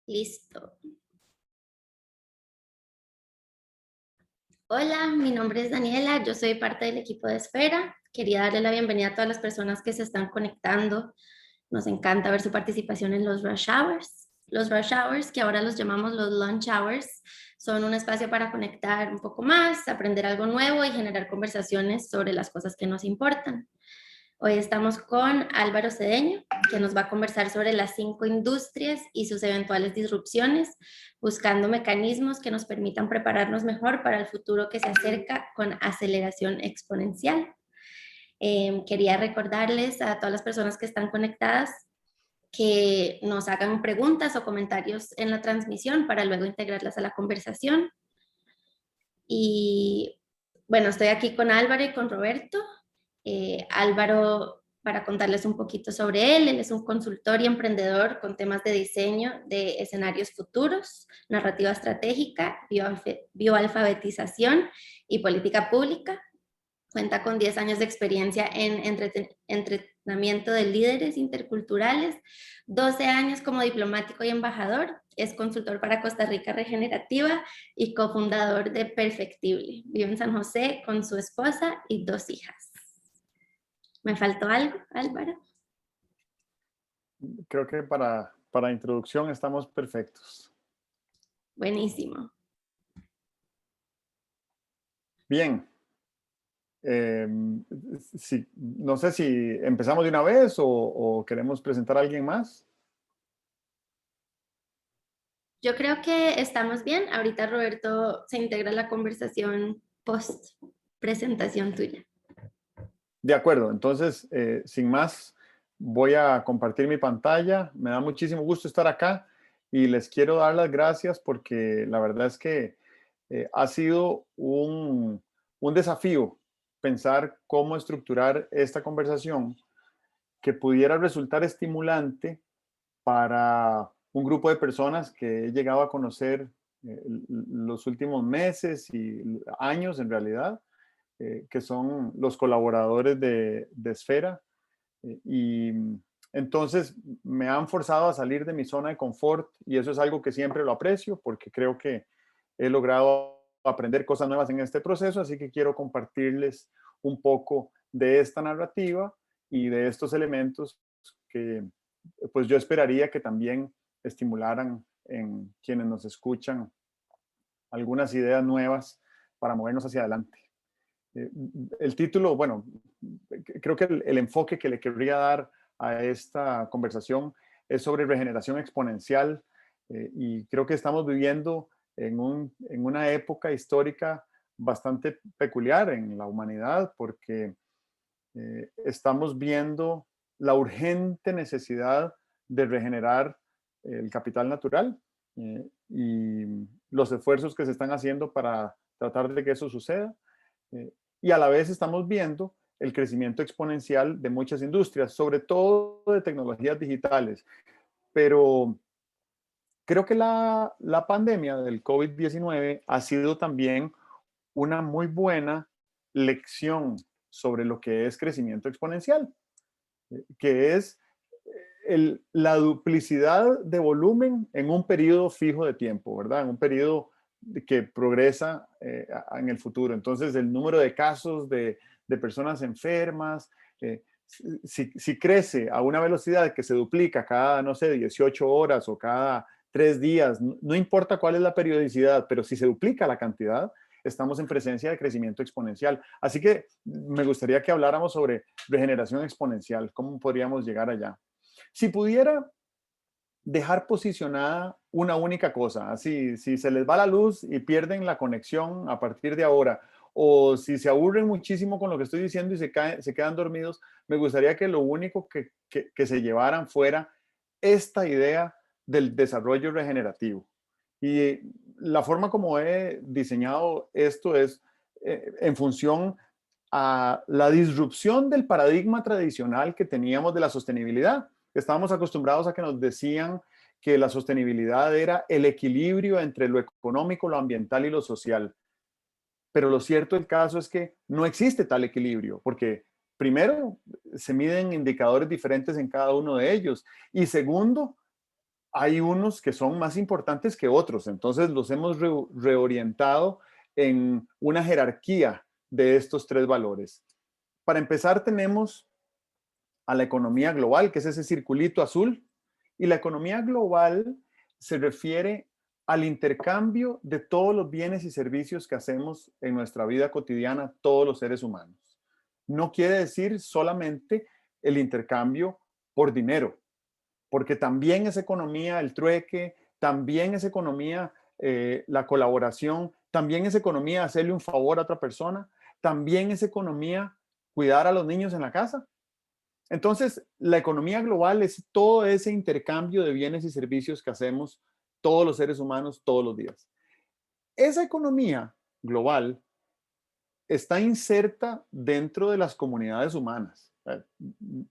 Listo. Hola, mi nombre es Daniela, yo soy parte del equipo de Esfera. Quería darle la bienvenida a todas las personas que se están conectando. Nos encanta ver su participación en los rush hours. Los rush hours, que ahora los llamamos los lunch hours, son un espacio para conectar un poco más, aprender algo nuevo y generar conversaciones sobre las cosas que nos importan. Hoy estamos con Álvaro Cedeño, que nos va a conversar sobre las 5 industrias y sus eventuales disrupciones, buscando mecanismos que nos permitan prepararnos mejor para el futuro que se acerca con aceleración exponencial. Quería recordarles a todas las personas que están conectadas que nos hagan preguntas o comentarios en la transmisión para luego integrarlas a la conversación. Y bueno, estoy aquí con Álvaro y con Roberto. Álvaro, para contarles un poquito sobre él es un consultor y emprendedor con temas de diseño de escenarios futuros, narrativa estratégica, bioalfabetización y política pública. Cuenta con 10 años de experiencia en entrenamiento de líderes interculturales, 12 años como diplomático y embajador, es consultor para Costa Rica Regenerativa y cofundador de Perfectible. Vive en San José con su esposa y 2 hijas. ¿Me faltó algo, Álvaro? Creo que para introducción estamos perfectos. Buenísimo. Bien. No sé si empezamos de una vez o queremos presentar a alguien más. Yo creo que estamos bien. Ahorita Roberto se integra a la conversación post presentación tuya. De acuerdo, entonces, sin más, voy a compartir mi pantalla. Me da muchísimo gusto estar acá y les quiero dar las gracias porque la verdad es que ha sido un desafío pensar cómo estructurar esta conversación que pudiera resultar estimulante para un grupo de personas que he llegado a conocer los últimos meses y años en realidad, que son los colaboradores de Esfera. Y entonces me han forzado a salir de mi zona de confort y eso es algo que siempre lo aprecio porque creo que he logrado aprender cosas nuevas en este proceso, así que quiero compartirles un poco de esta narrativa y de estos elementos que pues yo esperaría que también estimularan en quienes nos escuchan algunas ideas nuevas para movernos hacia adelante. El título, bueno, creo que el enfoque que le querría dar a esta conversación es sobre regeneración exponencial y creo que estamos viviendo en una época histórica bastante peculiar en la humanidad porque estamos viendo la urgente necesidad de regenerar el capital natural y los esfuerzos que se están haciendo para tratar de que eso suceda. Y a la vez estamos viendo el crecimiento exponencial de muchas industrias, sobre todo de tecnologías digitales. Pero creo que la pandemia del COVID-19 ha sido también una muy buena lección sobre lo que es crecimiento exponencial, que es la duplicidad de volumen en un periodo fijo de tiempo, ¿verdad? En un periodo que progresa en el futuro. Entonces, el número de casos de personas enfermas, si crece a una velocidad que se duplica cada, no sé, 18 horas o cada 3 días, no importa cuál es la periodicidad, pero si se duplica la cantidad, estamos en presencia de crecimiento exponencial. Así que me gustaría que habláramos sobre regeneración exponencial, cómo podríamos llegar allá. Si pudiera dejar posicionada una única cosa, así, si se les va la luz y pierden la conexión a partir de ahora, o si se aburren muchísimo con lo que estoy diciendo y se quedan dormidos, me gustaría que lo único que se llevaran fuera esta idea del desarrollo regenerativo. Y la forma como he diseñado esto es en función a la disrupción del paradigma tradicional que teníamos de la sostenibilidad. Estábamos acostumbrados a que nos decían que la sostenibilidad era el equilibrio entre lo económico, lo ambiental y lo social. Pero lo cierto del caso es que no existe tal equilibrio, porque primero, se miden indicadores diferentes en cada uno de ellos. Y segundo, hay unos que son más importantes que otros, entonces los hemos reorientado en una jerarquía de estos tres valores. Para empezar, tenemos a la economía global, que es ese circulito azul, y la economía global se refiere al intercambio de todos los bienes y servicios que hacemos en nuestra vida cotidiana, todos los seres humanos. No quiere decir solamente el intercambio por dinero, porque también es economía el trueque, también es economía la colaboración, también es economía hacerle un favor a otra persona, también es economía cuidar a los niños en la casa. Entonces, la economía global es todo ese intercambio de bienes y servicios que hacemos todos los seres humanos todos los días. Esa economía global está inserta dentro de las comunidades humanas.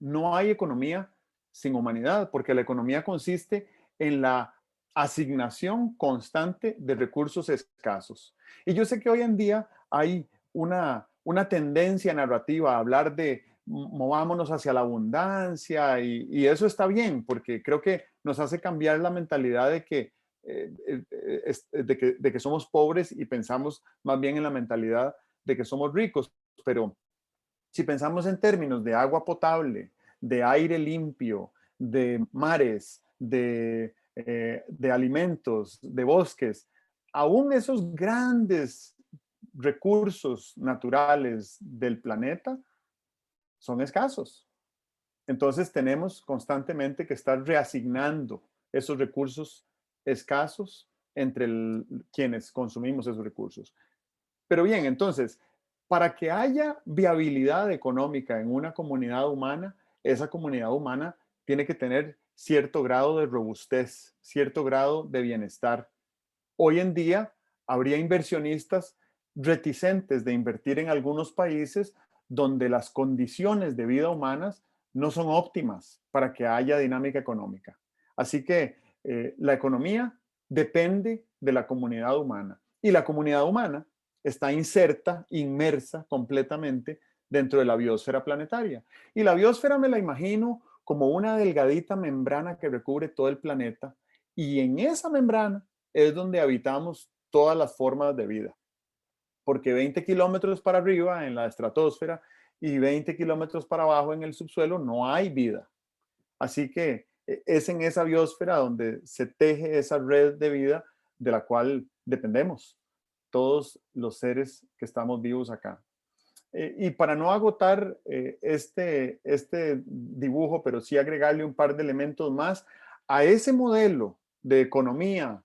No hay economía sin humanidad, porque la economía consiste en la asignación constante de recursos escasos. Y yo sé que hoy en día hay una tendencia narrativa a hablar de movámonos hacia la abundancia y eso está bien, porque creo que nos hace cambiar la mentalidad de que somos pobres y pensamos más bien en la mentalidad de que somos ricos, pero si pensamos en términos de agua potable, de aire limpio, de mares, de alimentos, de bosques, aún esos grandes recursos naturales del planeta son escasos. Entonces tenemos constantemente que estar reasignando esos recursos escasos entre quienes consumimos esos recursos. Pero bien, entonces, para que haya viabilidad económica en una comunidad humana, esa comunidad humana tiene que tener cierto grado de robustez, cierto grado de bienestar. Hoy en día habría inversionistas reticentes de invertir en algunos países donde las condiciones de vida humanas no son óptimas para que haya dinámica económica. Así que la economía depende de la comunidad humana y la comunidad humana está inserta, inmersa completamente dentro de la biosfera planetaria. Y la biosfera me la imagino como una delgadita membrana que recubre todo el planeta y en esa membrana es donde habitamos todas las formas de vida, porque 20 kilómetros para arriba en la estratosfera y 20 kilómetros para abajo en el subsuelo no hay vida. Así que es en esa biosfera donde se teje esa red de vida de la cual dependemos todos los seres que estamos vivos acá. Y para no agotar este dibujo, pero sí agregarle un par de elementos más, a ese modelo de economía,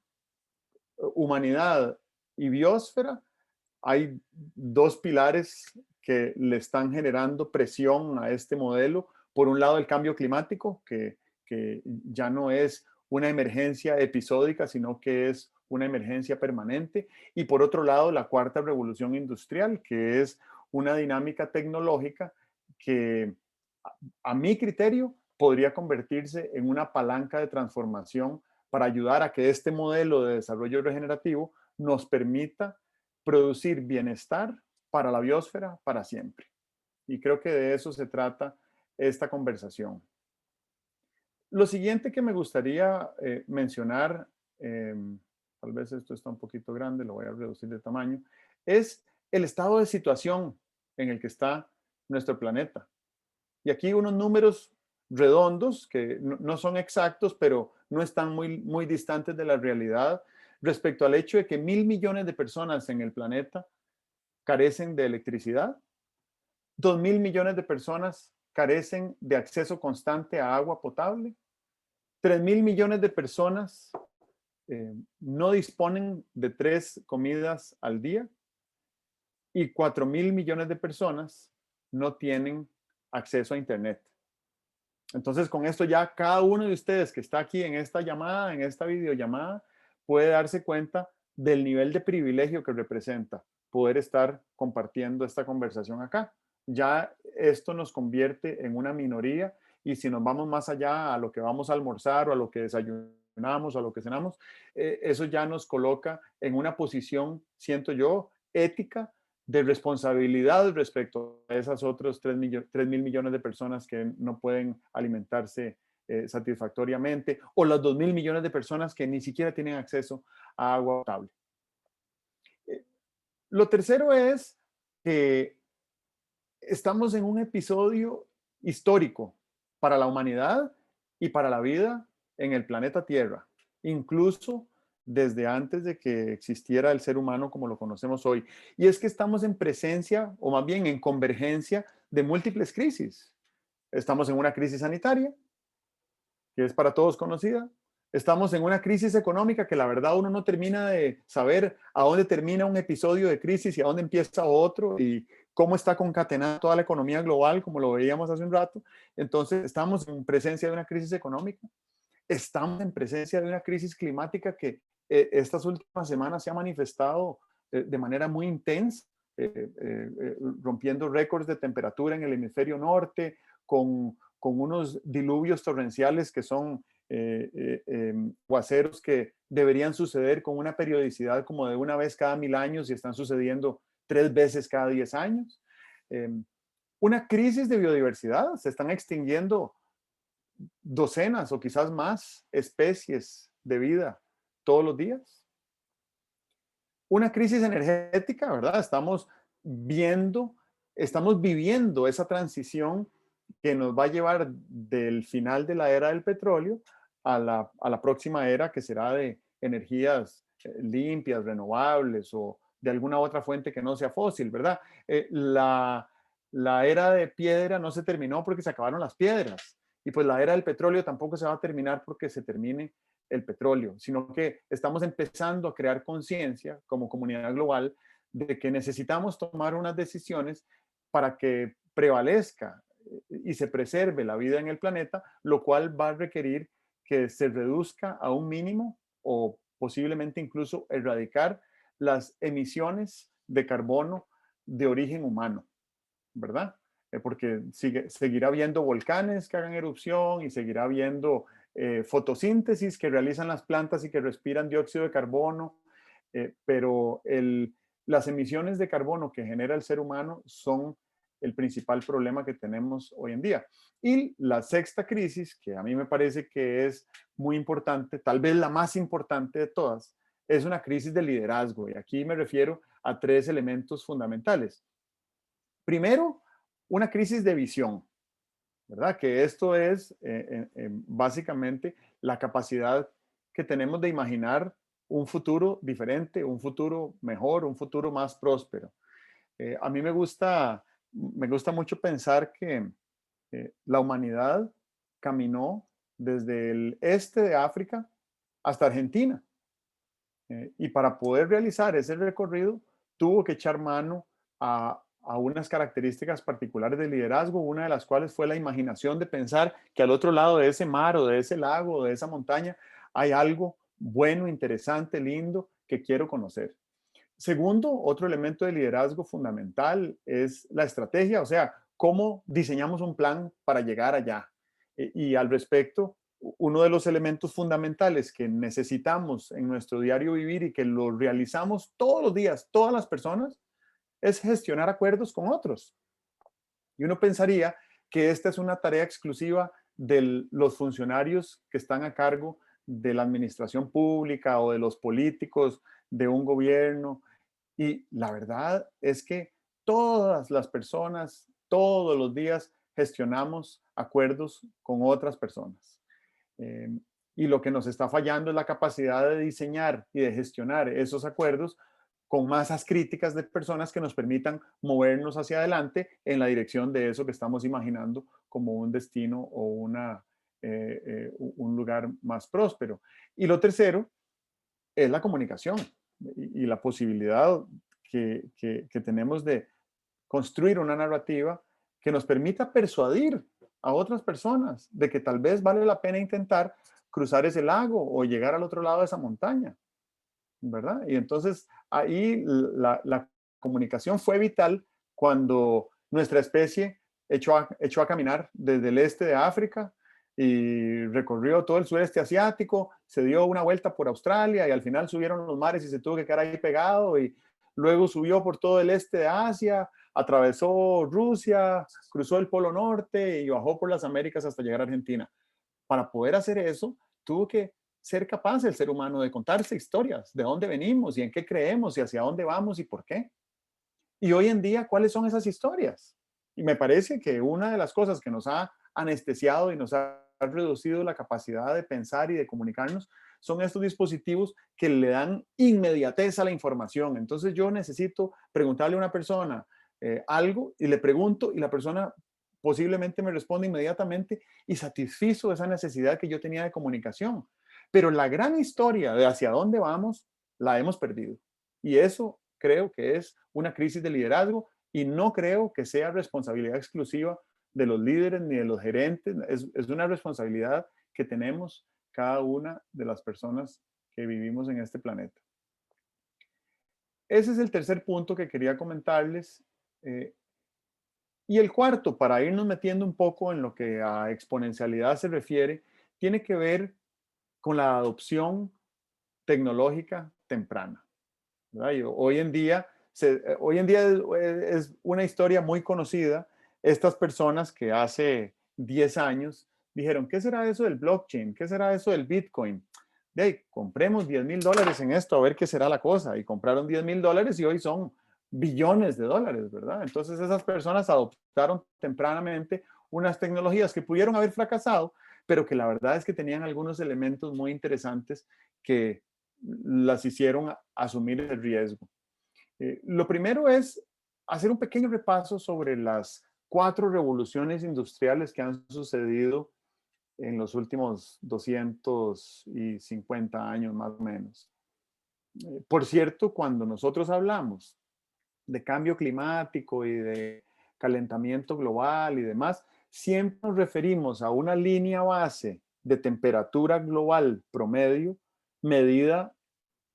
humanidad y biosfera, hay dos pilares que le están generando presión a este modelo. Por un lado, el cambio climático, que ya no es una emergencia episódica, sino que es una emergencia permanente. Y por otro lado, la cuarta revolución industrial, que es una dinámica tecnológica que, a mi criterio, podría convertirse en una palanca de transformación para ayudar a que este modelo de desarrollo regenerativo nos permita producir bienestar para la biosfera para siempre. Y creo que de eso se trata esta conversación. Lo siguiente que me gustaría mencionar, eh, tal vez esto está un poquito grande, lo voy a reducir de tamaño, es el estado de situación en el que está nuestro planeta. Y aquí unos números redondos que no son exactos, pero no están muy distantes de la realidad respecto al hecho de que 1.000 millones de personas en el planeta carecen de electricidad, 2.000 millones de personas carecen de acceso constante a agua potable, 3.000 millones de personas no disponen de 3 comidas al día y 4.000 millones de personas no tienen acceso a Internet. Entonces, con esto ya cada uno de ustedes que está aquí en esta llamada, en esta videollamada, puede darse cuenta del nivel de privilegio que representa poder estar compartiendo esta conversación acá. Ya esto nos convierte en una minoría y si nos vamos más allá a lo que vamos a almorzar o a lo que desayunamos o a lo que cenamos, eso ya nos coloca en una posición, siento yo, ética de responsabilidad respecto a esas otras 3.000 millones de personas que no pueden alimentarse satisfactoriamente, o los 2.000 millones de personas que ni siquiera tienen acceso a agua potable. Lo tercero es que estamos en un episodio histórico para la humanidad y para la vida en el planeta Tierra, incluso desde antes de que existiera el ser humano como lo conocemos hoy. Y es que estamos en presencia, o más bien en convergencia, de múltiples crisis. Estamos en una crisis sanitaria, que es para todos conocida. Estamos en una crisis económica que la verdad uno no termina de saber a dónde termina un episodio de crisis y a dónde empieza otro y cómo está concatenada toda la economía global, como lo veíamos hace un rato. Entonces, estamos en presencia de una crisis económica. Estamos en presencia de una crisis climática que estas últimas semanas se ha manifestado de manera muy intensa, rompiendo récords de temperatura en el hemisferio norte, con unos diluvios torrenciales que son aguaceros que deberían suceder con una periodicidad como de una vez cada 1000 años y están sucediendo 3 veces cada 10 años. Una crisis de biodiversidad, se están extinguiendo docenas o quizás más especies de vida todos los días. Una crisis energética, ¿verdad? Estamos viviendo esa transición que nos va a llevar del final de la era del petróleo a la próxima era, que será de energías limpias, renovables o de alguna otra fuente que no sea fósil, ¿verdad? La era de piedra no se terminó porque se acabaron las piedras. Y pues la era del petróleo tampoco se va a terminar porque se termine el petróleo, sino que estamos empezando a crear conciencia como comunidad global de que necesitamos tomar unas decisiones para que prevalezca y se preserve la vida en el planeta, lo cual va a requerir que se reduzca a un mínimo o posiblemente incluso erradicar las emisiones de carbono de origen humano, ¿verdad? Porque seguirá habiendo volcanes que hagan erupción y seguirá habiendo fotosíntesis que realizan las plantas y que respiran dióxido de carbono, pero las emisiones de carbono que genera el ser humano son el principal problema que tenemos hoy en día. Y la sexta crisis, que a mí me parece que es muy importante, tal vez la más importante de todas, es una crisis de liderazgo. Y aquí me refiero a 3 elementos fundamentales. Primero, una crisis de visión, ¿verdad? Que esto es básicamente la capacidad que tenemos de imaginar un futuro diferente, un futuro mejor, un futuro más próspero. A mí me gusta mucho pensar que la humanidad caminó desde el este de África hasta Argentina. Y para poder realizar ese recorrido, tuvo que echar mano a unas características particulares de liderazgo, una de las cuales fue la imaginación de pensar que al otro lado de ese mar o de ese lago o de esa montaña hay algo bueno, interesante, lindo que quiero conocer. Segundo, otro elemento de liderazgo fundamental es la estrategia, o sea, cómo diseñamos un plan para llegar allá. Y al respecto, uno de los elementos fundamentales que necesitamos en nuestro diario vivir y que lo realizamos todos los días, todas las personas, es gestionar acuerdos con otros. Y uno pensaría que esta es una tarea exclusiva de los funcionarios que están a cargo de la administración pública o de los políticos de un gobierno. Y la verdad es que todas las personas, todos los días, gestionamos acuerdos con otras personas. Eh, y lo que nos está fallando es la capacidad de diseñar y de gestionar esos acuerdos con masas críticas de personas que nos permitan movernos hacia adelante en la dirección de eso que estamos imaginando como un destino o un lugar más próspero. Y lo tercero es la comunicación y la posibilidad que tenemos de construir una narrativa que nos permita persuadir a otras personas de que tal vez vale la pena intentar cruzar ese lago o llegar al otro lado de esa montaña, ¿verdad? Y entonces ahí la comunicación fue vital cuando nuestra especie echó a caminar desde el este de África y recorrió todo el sureste asiático, se dio una vuelta por Australia y al final subieron los mares y se tuvo que quedar ahí pegado y luego subió por todo el este de Asia, atravesó Rusia, cruzó el Polo Norte y bajó por las Américas hasta llegar a Argentina. Para poder hacer eso, tuvo que ser capaz el ser humano de contarse historias, de dónde venimos y en qué creemos y hacia dónde vamos y por qué. Y hoy en día, ¿cuáles son esas historias? Y me parece que una de las cosas que nos ha anestesiado y nos ha reducido la capacidad de pensar y de comunicarnos son estos dispositivos que le dan inmediatez a la información. Entonces yo necesito preguntarle a una persona algo y le pregunto y la persona posiblemente me responde inmediatamente y satisfizo esa necesidad que yo tenía de comunicación. Pero la gran historia de hacia dónde vamos la hemos perdido. Y eso creo que es una crisis de liderazgo y no creo que sea responsabilidad exclusiva de los líderes ni de los gerentes. Es una responsabilidad que tenemos cada una de las personas que vivimos en este planeta. Ese es el tercer punto que quería comentarles. Eh, y el cuarto, para irnos metiendo un poco en lo que a exponencialidad se refiere, tiene que ver con la adopción tecnológica temprana. ¿Verdad? Y hoy en día es una historia muy conocida. Estas personas que hace 10 años dijeron, ¿qué será eso del blockchain? ¿Qué será eso del Bitcoin? De ahí, compremos $10,000 en esto a ver qué será la cosa. Y compraron $10,000 y hoy son billones de dólares, ¿verdad? Entonces esas personas adoptaron tempranamente unas tecnologías que pudieron haber fracasado, pero que la verdad es que tenían algunos elementos muy interesantes que las hicieron asumir el riesgo. Lo primero es hacer un pequeño repaso sobre las 4 revoluciones industriales que han sucedido en los últimos 250 años más o menos. Por cierto, cuando nosotros hablamos de cambio climático y de calentamiento global y demás, siempre nos referimos a una línea base de temperatura global promedio medida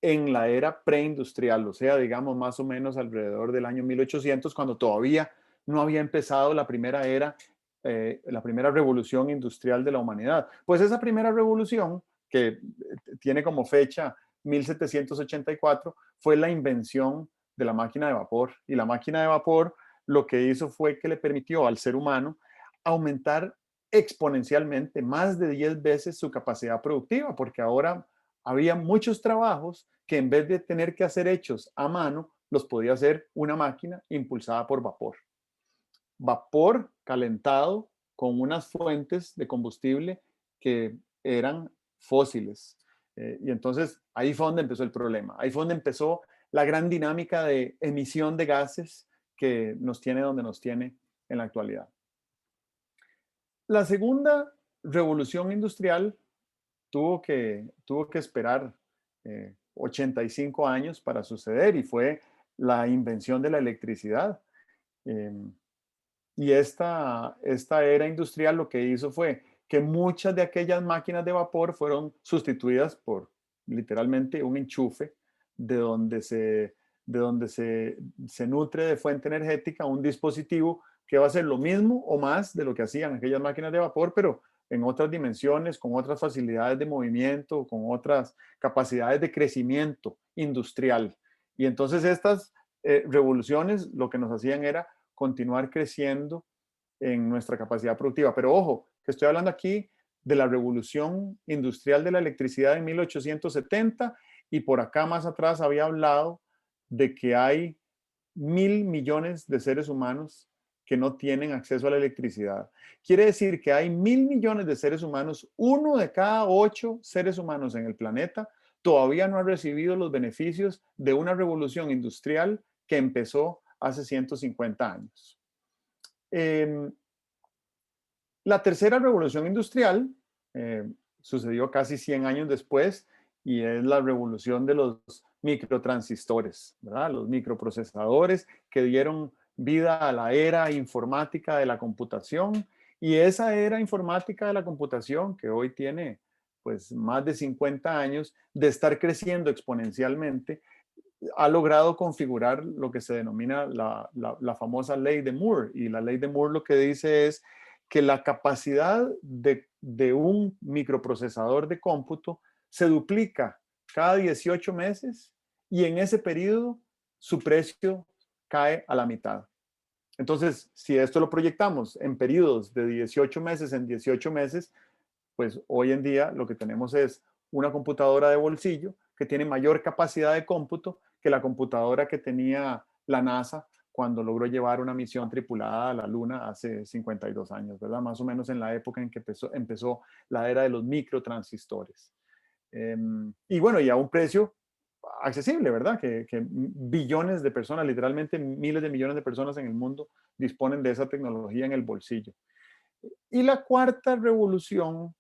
en la era preindustrial, o sea, digamos más o menos alrededor del año 1800, cuando todavía no había empezado la primera era, la primera revolución industrial de la humanidad. Pues esa primera revolución, que tiene como fecha 1784, fue la invención de la máquina de vapor. Y la máquina de vapor lo que hizo fue que le permitió al ser humano aumentar exponencialmente, más de 10 veces su capacidad productiva, porque ahora había muchos trabajos que en vez de tener que hacer hechos a mano, los podía hacer una máquina impulsada por vapor. Vapor calentado con unas fuentes de combustible que eran fósiles. Y entonces ahí fue donde empezó el problema. Ahí fue donde empezó la gran dinámica de emisión de gases que nos tiene donde nos tiene en la actualidad. La segunda revolución industrial tuvo que esperar 85 años para suceder y fue la invención de la electricidad. Eh, y esta era industrial lo que hizo fue que muchas de aquellas máquinas de vapor fueron sustituidas por literalmente un enchufe de donde se nutre de fuente energética un dispositivo que va a hacer lo mismo o más de lo que hacían aquellas máquinas de vapor, pero en otras dimensiones, con otras facilidades de movimiento, con otras capacidades de crecimiento industrial. Y entonces estas revoluciones lo que nos hacían era continuar creciendo en nuestra capacidad productiva. Pero ojo, que estoy hablando aquí de la revolución industrial de la electricidad en 1870 y por acá más atrás había hablado de que hay 1.000 millones de seres humanos que no tienen acceso a la electricidad. Quiere decir que hay 1.000 millones de seres humanos, 1 de cada 8 seres humanos en el planeta todavía no ha recibido los beneficios de una revolución industrial que empezó hace 150 años. La tercera revolución industrial sucedió casi 100 años después y es la revolución de los microtransistores, ¿verdad? Los microprocesadores que dieron vida a la era informática de la computación y esa era informática de la computación que hoy tiene pues más de 50 años de estar creciendo exponencialmente ha logrado configurar lo que se denomina la famosa ley de Moore. Y la ley de Moore lo que dice es que la capacidad de un microprocesador de cómputo se duplica cada 18 meses y en ese periodo su precio cae a la mitad. Entonces, si esto lo proyectamos en periodos de 18 meses en 18 meses, pues hoy en día lo que tenemos es una computadora de bolsillo que tiene mayor capacidad de cómputo que la computadora que tenía la NASA cuando logró llevar una misión tripulada a la Luna hace 52 años, ¿verdad? Más o menos en la época en que empezó la era de los microtransistores. Y bueno, y a un precio accesible, ¿verdad? Que billones de personas, literalmente miles de millones de personas en el mundo disponen de esa tecnología en el bolsillo. Y la cuarta revolución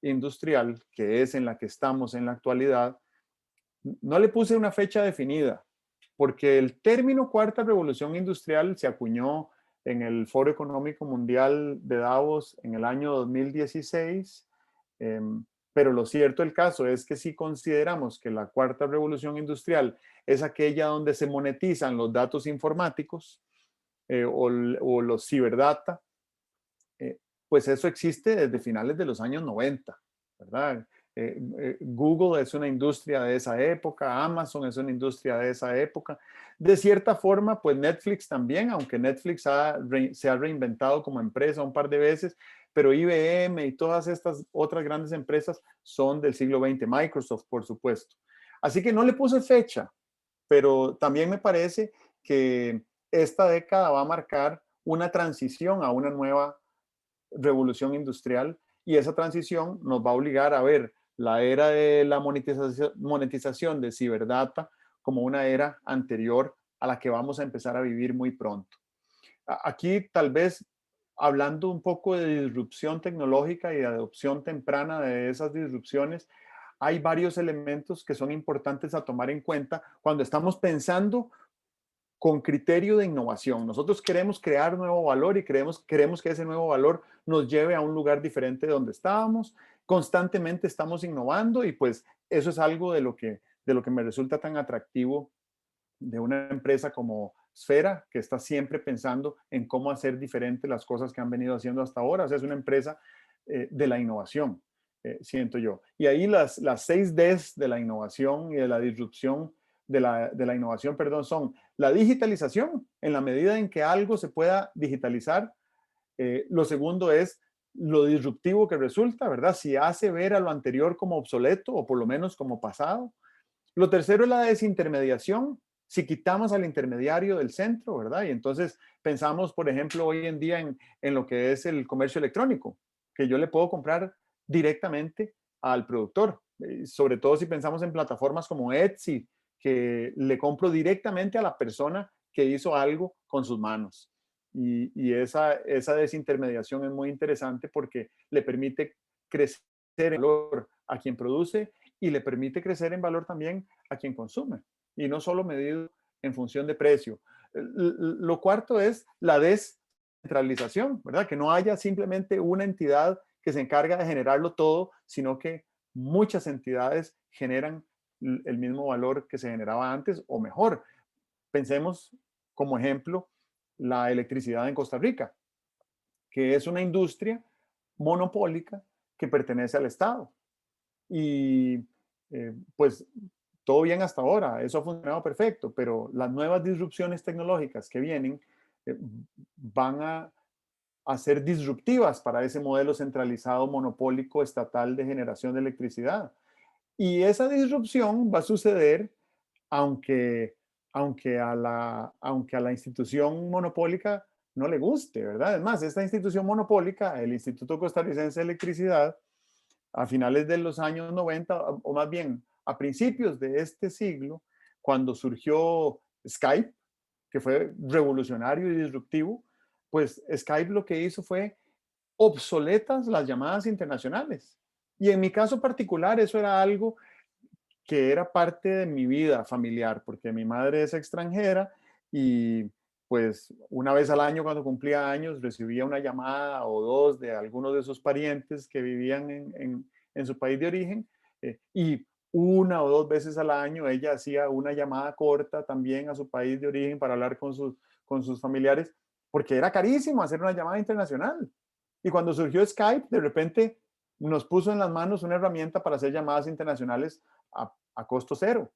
industrial, que es en la que estamos en la actualidad, no le puse una fecha definida, porque el término cuarta revolución industrial se acuñó en el Foro Económico Mundial de Davos en el año 2016, pero lo cierto del caso es que si consideramos que la cuarta revolución industrial es aquella donde se monetizan los datos informáticos o los ciberdata, pues eso existe desde finales de los años 90, ¿verdad? Google es una industria de esa época, Amazon es una industria de esa época. De cierta forma, pues Netflix también, aunque Netflix se ha reinventado como empresa un par de veces, pero IBM y todas estas otras grandes empresas son del siglo XX, Microsoft, por supuesto. Así que no le puse fecha, pero también me parece que esta década va a marcar una transición a una nueva revolución industrial y esa transición nos va a obligar a ver la era de la monetización de ciberdata como una era anterior a la que vamos a empezar a vivir muy pronto. Aquí tal vez hablando un poco de disrupción tecnológica y de adopción temprana de esas disrupciones, hay varios elementos que son importantes a tomar en cuenta cuando estamos pensando con criterio de innovación. Nosotros queremos crear nuevo valor y queremos que ese nuevo valor nos lleve a un lugar diferente de donde estábamos. Constantemente estamos innovando y pues eso es algo de lo que me resulta tan atractivo de una empresa como Sfera, que está siempre pensando en cómo hacer diferente las cosas que han venido haciendo hasta ahora. O sea, es una empresa de la innovación, siento yo. Y ahí las 6 Ds de la innovación y de la disrupción de la innovación, perdón, son la digitalización, en la medida en que algo se pueda digitalizar. Lo segundo es lo disruptivo que resulta, ¿verdad? Si hace ver a lo anterior como obsoleto o por lo menos como pasado. Lo tercero es la desintermediación. Si quitamos al intermediario del centro, ¿verdad? Y entonces pensamos, por ejemplo, hoy en día en lo que es el comercio electrónico, que yo le puedo comprar directamente al productor. Sobre todo si pensamos en plataformas como Etsy, que le compro directamente a la persona que hizo algo con sus manos. Y esa desintermediación es muy interesante porque le permite crecer en valor a quien produce y le permite crecer en valor también a quien consume y no solo medido en función de precio. Lo cuarto es la descentralización, ¿verdad? Que no haya simplemente una entidad que se encarga de generarlo todo, sino que muchas entidades generan el mismo valor que se generaba antes o mejor. Pensemos como ejemplo la electricidad en Costa Rica, que es una industria monopólica que pertenece al Estado. Y pues todo bien hasta ahora, eso ha funcionado perfecto, pero las nuevas disrupciones tecnológicas que vienen van a ser disruptivas para ese modelo centralizado monopólico estatal de generación de electricidad. Y esa disrupción va a suceder aunque, aunque a la institución monopólica no le guste, ¿verdad? Además, esta institución monopólica, el Instituto Costarricense de Electricidad, a finales de los años 90, o más bien a principios de este siglo, cuando surgió Skype, que fue revolucionario y disruptivo, pues Skype lo que hizo fue obsoletas las llamadas internacionales. Y en mi caso particular, eso era algo que era parte de mi vida familiar, porque mi madre es extranjera y pues una vez al año cuando cumplía años recibía una llamada o dos de algunos de sus parientes que vivían en su país de origen y una o dos veces al año ella hacía una llamada corta también a su país de origen para hablar con sus familiares, porque era carísimo hacer una llamada internacional. Y cuando surgió Skype, de repente nos puso en las manos una herramienta para hacer llamadas internacionales a costo cero.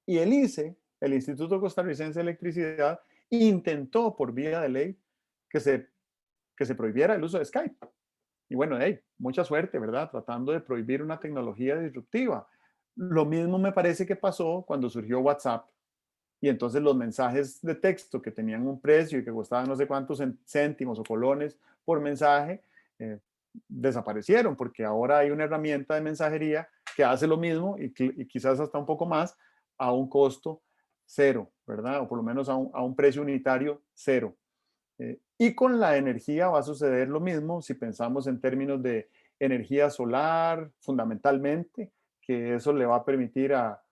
Y el ICE, el Instituto Costarricense de Electricidad, intentó por vía de ley que se prohibiera el uso de Skype. Y bueno, hey, mucha suerte, ¿verdad? Tratando de prohibir una tecnología disruptiva. Lo mismo me parece que pasó cuando surgió WhatsApp y entonces los mensajes de texto que tenían un precio y que costaban no sé cuántos céntimos o colones por mensaje, eh, desaparecieron porque ahora hay una herramienta de mensajería que hace lo mismo y quizás hasta un poco más a un costo cero, ¿verdad? O por lo menos a un precio unitario cero. Y con la energía va a suceder lo mismo si pensamos en términos de energía solar, fundamentalmente, que eso le va a permitir a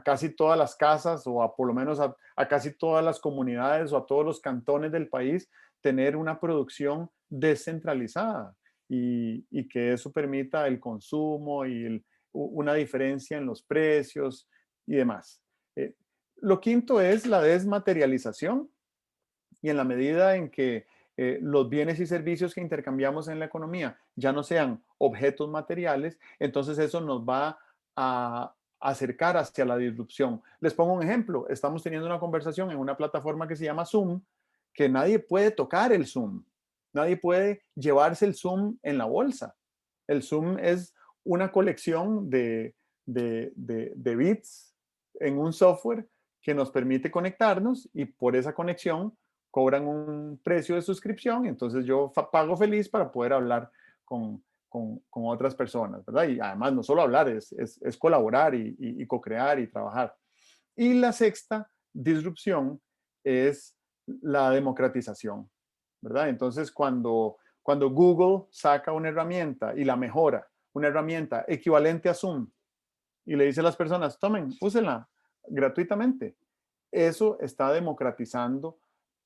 casi todas las casas o por lo menos a casi todas las comunidades o a todos los cantones del país tener una producción descentralizada y que eso permita el consumo y una diferencia en los precios y demás. Lo quinto es la desmaterialización y en la medida en que los bienes y servicios que intercambiamos en la economía ya no sean objetos materiales, entonces eso nos va a acercar hacia la disrupción. Les pongo un ejemplo. Estamos teniendo una conversación en una plataforma que se llama Zoom, que nadie puede tocar el Zoom. Nadie puede llevarse el Zoom en la bolsa. El Zoom es una colección de bits en un software que nos permite conectarnos y por esa conexión cobran un precio de suscripción, entonces yo pago feliz para poder hablar con otras personas, ¿verdad? Y además no solo hablar, es colaborar y co-crear y trabajar. Y la sexta disrupción es la democratización, ¿verdad? Entonces cuando Google saca una herramienta y la mejora, una herramienta equivalente a Zoom, y le dice a las personas, tomen, úsenla gratuitamente, eso está democratizando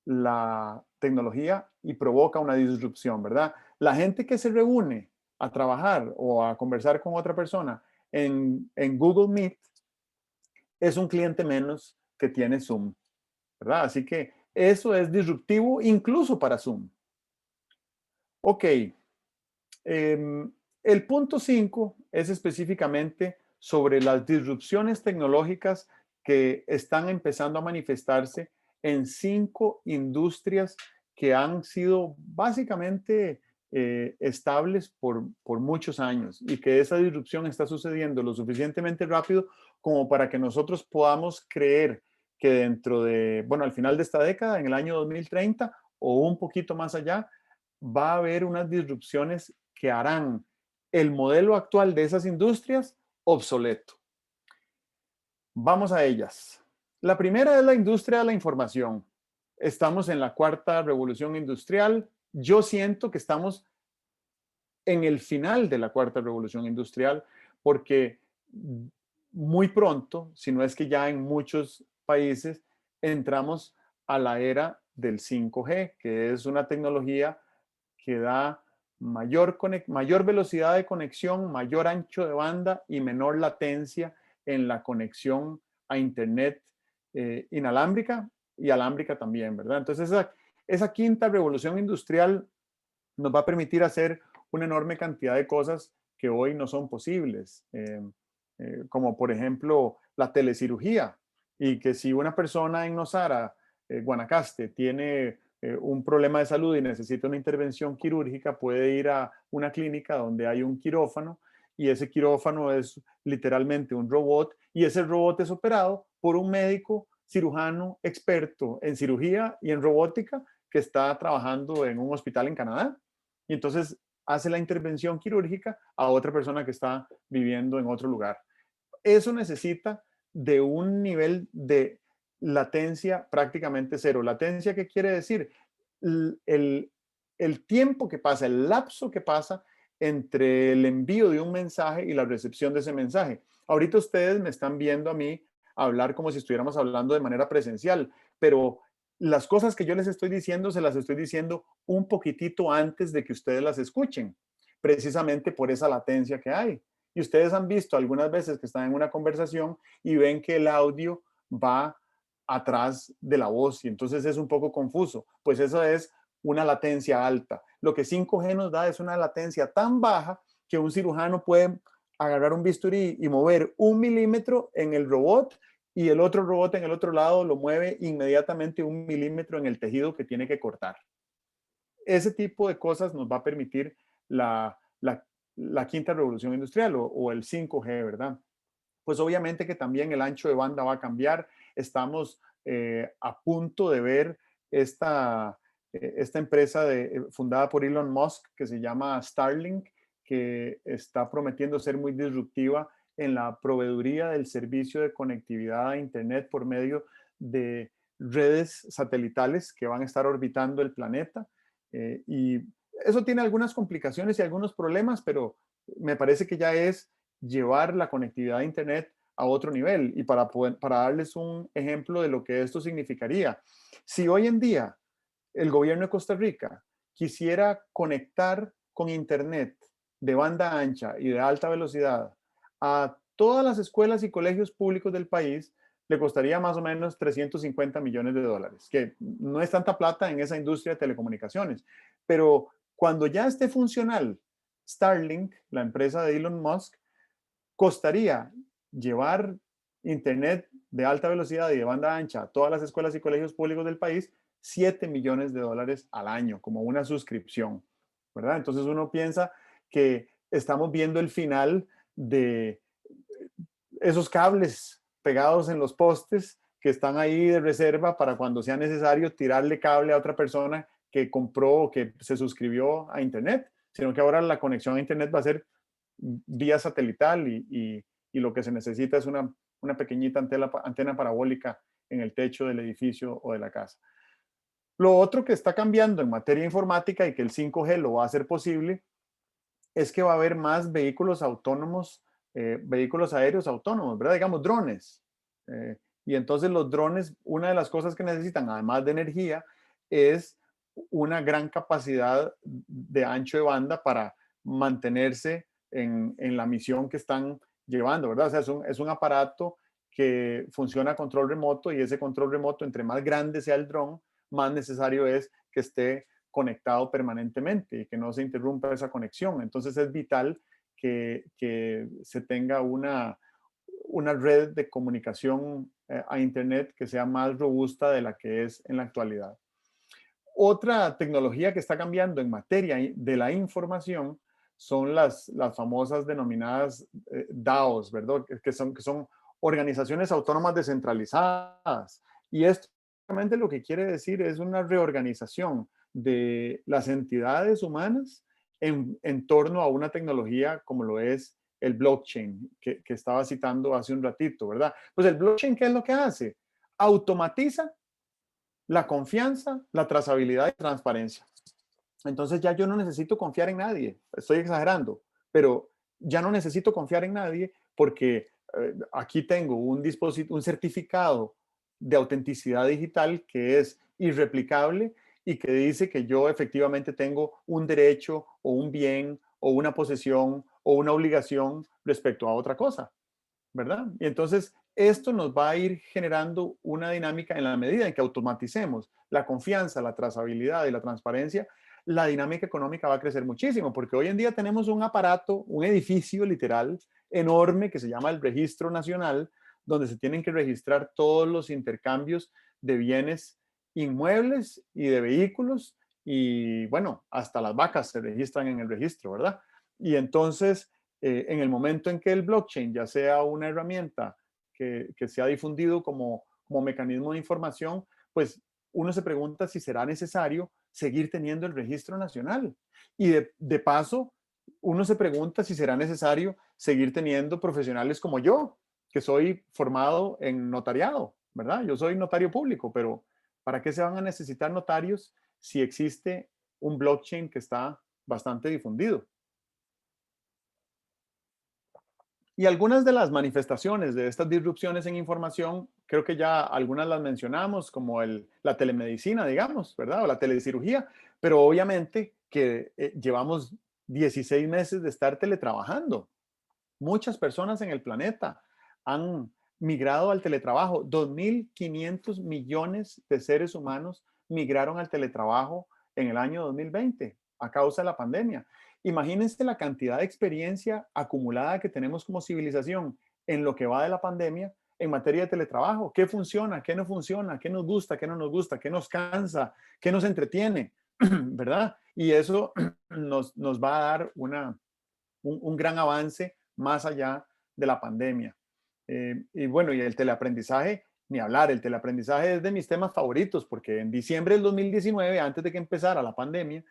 la tecnología y provoca una disrupción, ¿verdad? La gente que se reúne a trabajar o a conversar con otra persona en Google Meet es un cliente menos que tiene Zoom, ¿verdad? Así que eso es disruptivo incluso para Zoom. Ok, el punto 5 es específicamente sobre las disrupciones tecnológicas que están empezando a manifestarse en 5 industrias que han sido básicamente estables por muchos años y que esa disrupción está sucediendo lo suficientemente rápido como para que nosotros podamos creer que dentro de, bueno, al final de esta década, en el año 2030 o un poquito más allá, va a haber unas disrupciones que harán el modelo actual de esas industrias obsoleto. Vamos a ellas. La primera es la industria de la información. Estamos en la cuarta revolución industrial. Yo siento que estamos en el final de la cuarta revolución industrial porque muy pronto, si no es que ya en muchos países, entramos a la era del 5G, que es una tecnología que da mayor velocidad de conexión, mayor ancho de banda y menor latencia en la conexión a Internet inalámbrica y alámbrica también, ¿verdad? Entonces, esa quinta revolución industrial nos va a permitir hacer una enorme cantidad de cosas que hoy no son posibles, como por ejemplo la telecirugía, y que si una persona en Nosara, Guanacaste, tiene un problema de salud y necesita una intervención quirúrgica, puede ir a una clínica donde hay un quirófano y ese quirófano es literalmente un robot y ese robot es operado por un médico cirujano experto en cirugía y en robótica que está trabajando en un hospital en Canadá. Y entonces hace la intervención quirúrgica a otra persona que está viviendo en otro lugar. Eso necesita de un nivel de latencia prácticamente cero. Latencia, ¿qué quiere decir? El, el tiempo que pasa, el lapso que pasa entre el envío de un mensaje y la recepción de ese mensaje. Ahorita ustedes me están viendo a mí hablar como si estuviéramos hablando de manera presencial, pero las cosas que yo les estoy diciendo se las estoy diciendo un poquitito antes de que ustedes las escuchen, precisamente por esa latencia que hay. Y ustedes han visto algunas veces que están en una conversación y ven que el audio va atrás de la voz y entonces es un poco confuso. Pues eso es una latencia alta. Lo que 5G nos da es una latencia tan baja que un cirujano puede agarrar un bisturí y mover 1 milímetro en el robot y el otro robot en el otro lado lo mueve inmediatamente 1 milímetro en el tejido que tiene que cortar. Ese tipo de cosas nos va a permitir la, la, la quinta revolución industrial o el 5G, ¿verdad? Pues obviamente que también el ancho de banda va a cambiar. Estamos a punto de ver esta empresa fundada por Elon Musk que se llama Starlink, que está prometiendo ser muy disruptiva en la proveeduría del servicio de conectividad a Internet por medio de redes satelitales que van a estar orbitando el planeta. Y eso tiene algunas complicaciones y algunos problemas, pero me parece que ya es llevar la conectividad a Internet a otro nivel. Y para darles un ejemplo de lo que esto significaría, si hoy en día el gobierno de Costa Rica quisiera conectar con Internet de banda ancha y de alta velocidad a todas las escuelas y colegios públicos del país, le costaría más o menos 350 millones de dólares, que no es tanta plata en esa industria de telecomunicaciones. Pero cuando ya esté funcional, Starlink, la empresa de Elon Musk, costaría llevar Internet de alta velocidad y de banda ancha a todas las escuelas y colegios públicos del país 7 millones de dólares al año, como una suscripción, ¿verdad? Entonces uno piensa que estamos viendo el final de esos cables pegados en los postes que están ahí de reserva para cuando sea necesario tirarle cable a otra persona que compró o que se suscribió a Internet, sino que ahora la conexión a Internet va a ser vía satelital y lo que se necesita es una pequeñita antena parabólica en el techo del edificio o de la casa. Lo otro que está cambiando en materia informática y que el 5G lo va a hacer posible es que va a haber más vehículos autónomos, vehículos aéreos autónomos, ¿verdad? Digamos, drones. Y entonces los drones, una de las cosas que necesitan, además de energía, es una gran capacidad de ancho de banda para mantenerse en la misión que están llevando, ¿verdad? O sea, es un aparato que funciona a control remoto y ese control remoto, entre más grande sea el dron, más necesario es que esté conectado permanentemente y que no se interrumpa esa conexión. Entonces es vital que se tenga una red de comunicación a Internet que sea más robusta de la que es en la actualidad. Otra tecnología que está cambiando en materia de la información son las famosas denominadas DAOs, ¿verdad? Que son organizaciones autónomas descentralizadas. Y esto básicamente lo que quiere decir es una reorganización de las entidades humanas en torno a una tecnología como lo es el blockchain, que estaba citando hace un ratito, ¿verdad? Pues el blockchain, ¿qué es lo que hace? Automatiza la confianza, la trazabilidad y transparencia. Entonces ya yo no necesito confiar en nadie, estoy exagerando, pero ya no necesito confiar en nadie porque aquí tengo un certificado de autenticidad digital que es irreplicable y que dice que yo efectivamente tengo un derecho o un bien o una posesión o una obligación respecto a otra cosa, ¿verdad? Y entonces esto nos va a ir generando una dinámica en la medida en que automaticemos la confianza, la trazabilidad y la transparencia, la dinámica económica va a crecer muchísimo, porque hoy en día tenemos un aparato, un edificio literal enorme que se llama el Registro Nacional, donde se tienen que registrar todos los intercambios de bienes inmuebles y de vehículos, y bueno, hasta las vacas se registran en el registro, ¿verdad? Y entonces, en el momento en que el blockchain ya sea una herramienta que se ha difundido como mecanismo de información, pues uno se pregunta si será necesario seguir teniendo el registro nacional. Y de paso, uno se pregunta si será necesario seguir teniendo profesionales como yo, que soy formado en notariado, ¿verdad? Yo soy notario público, pero ¿para qué se van a necesitar notarios si existe un blockchain que está bastante difundido? Y algunas de las manifestaciones de estas disrupciones en información, creo que ya algunas las mencionamos, como la telemedicina, digamos, ¿verdad? O la telecirugía, pero obviamente que llevamos 16 meses de estar teletrabajando. Muchas personas en el planeta han migrado al teletrabajo. 2.500 millones de seres humanos migraron al teletrabajo en el año 2020 a causa de la pandemia. Imagínense la cantidad de experiencia acumulada que tenemos como civilización en lo que va de la pandemia en materia de teletrabajo. ¿Qué funciona? ¿Qué no funciona? ¿Qué nos gusta? ¿Qué no nos gusta? ¿Qué nos cansa? ¿Qué nos entretiene? ¿verdad? Y eso nos va a dar un gran avance más allá de la pandemia. Y bueno, y el teleaprendizaje, ni hablar, el teleaprendizaje es de mis temas favoritos, porque en diciembre del 2019, antes de que empezara la pandemia,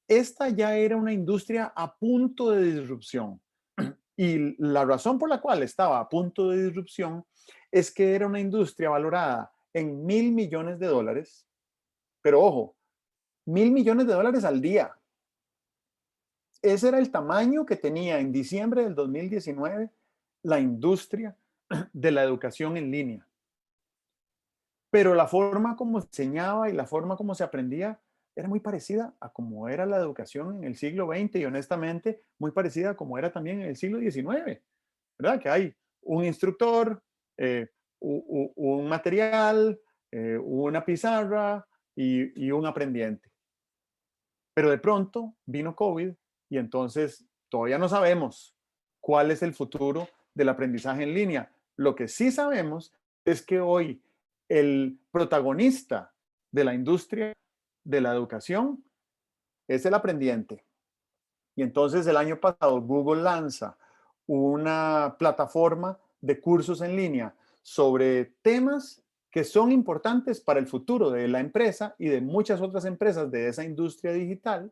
esta ya era una industria a punto de disrupción. Y la razón por la cual estaba a punto de disrupción es que era una industria valorada en $1.000 millones, pero ojo, $1.000 millones al día. Ese era el tamaño que tenía en diciembre del 2019 la industria de la educación en línea. Pero la forma como se enseñaba y la forma como se aprendía era muy parecida a como era la educación en el siglo XX y honestamente muy parecida a como era también en el siglo XIX, ¿verdad? Que hay un instructor, eh, un material, una pizarra y un aprendiente. Pero de pronto vino COVID y entonces todavía no sabemos cuál es el futuro del aprendizaje en línea. Lo que sí sabemos es que hoy el protagonista de la industria de la educación es el aprendiente. Y entonces el año pasado Google lanza una plataforma de cursos en línea sobre temas que son importantes para el futuro de la empresa y de muchas otras empresas de esa industria digital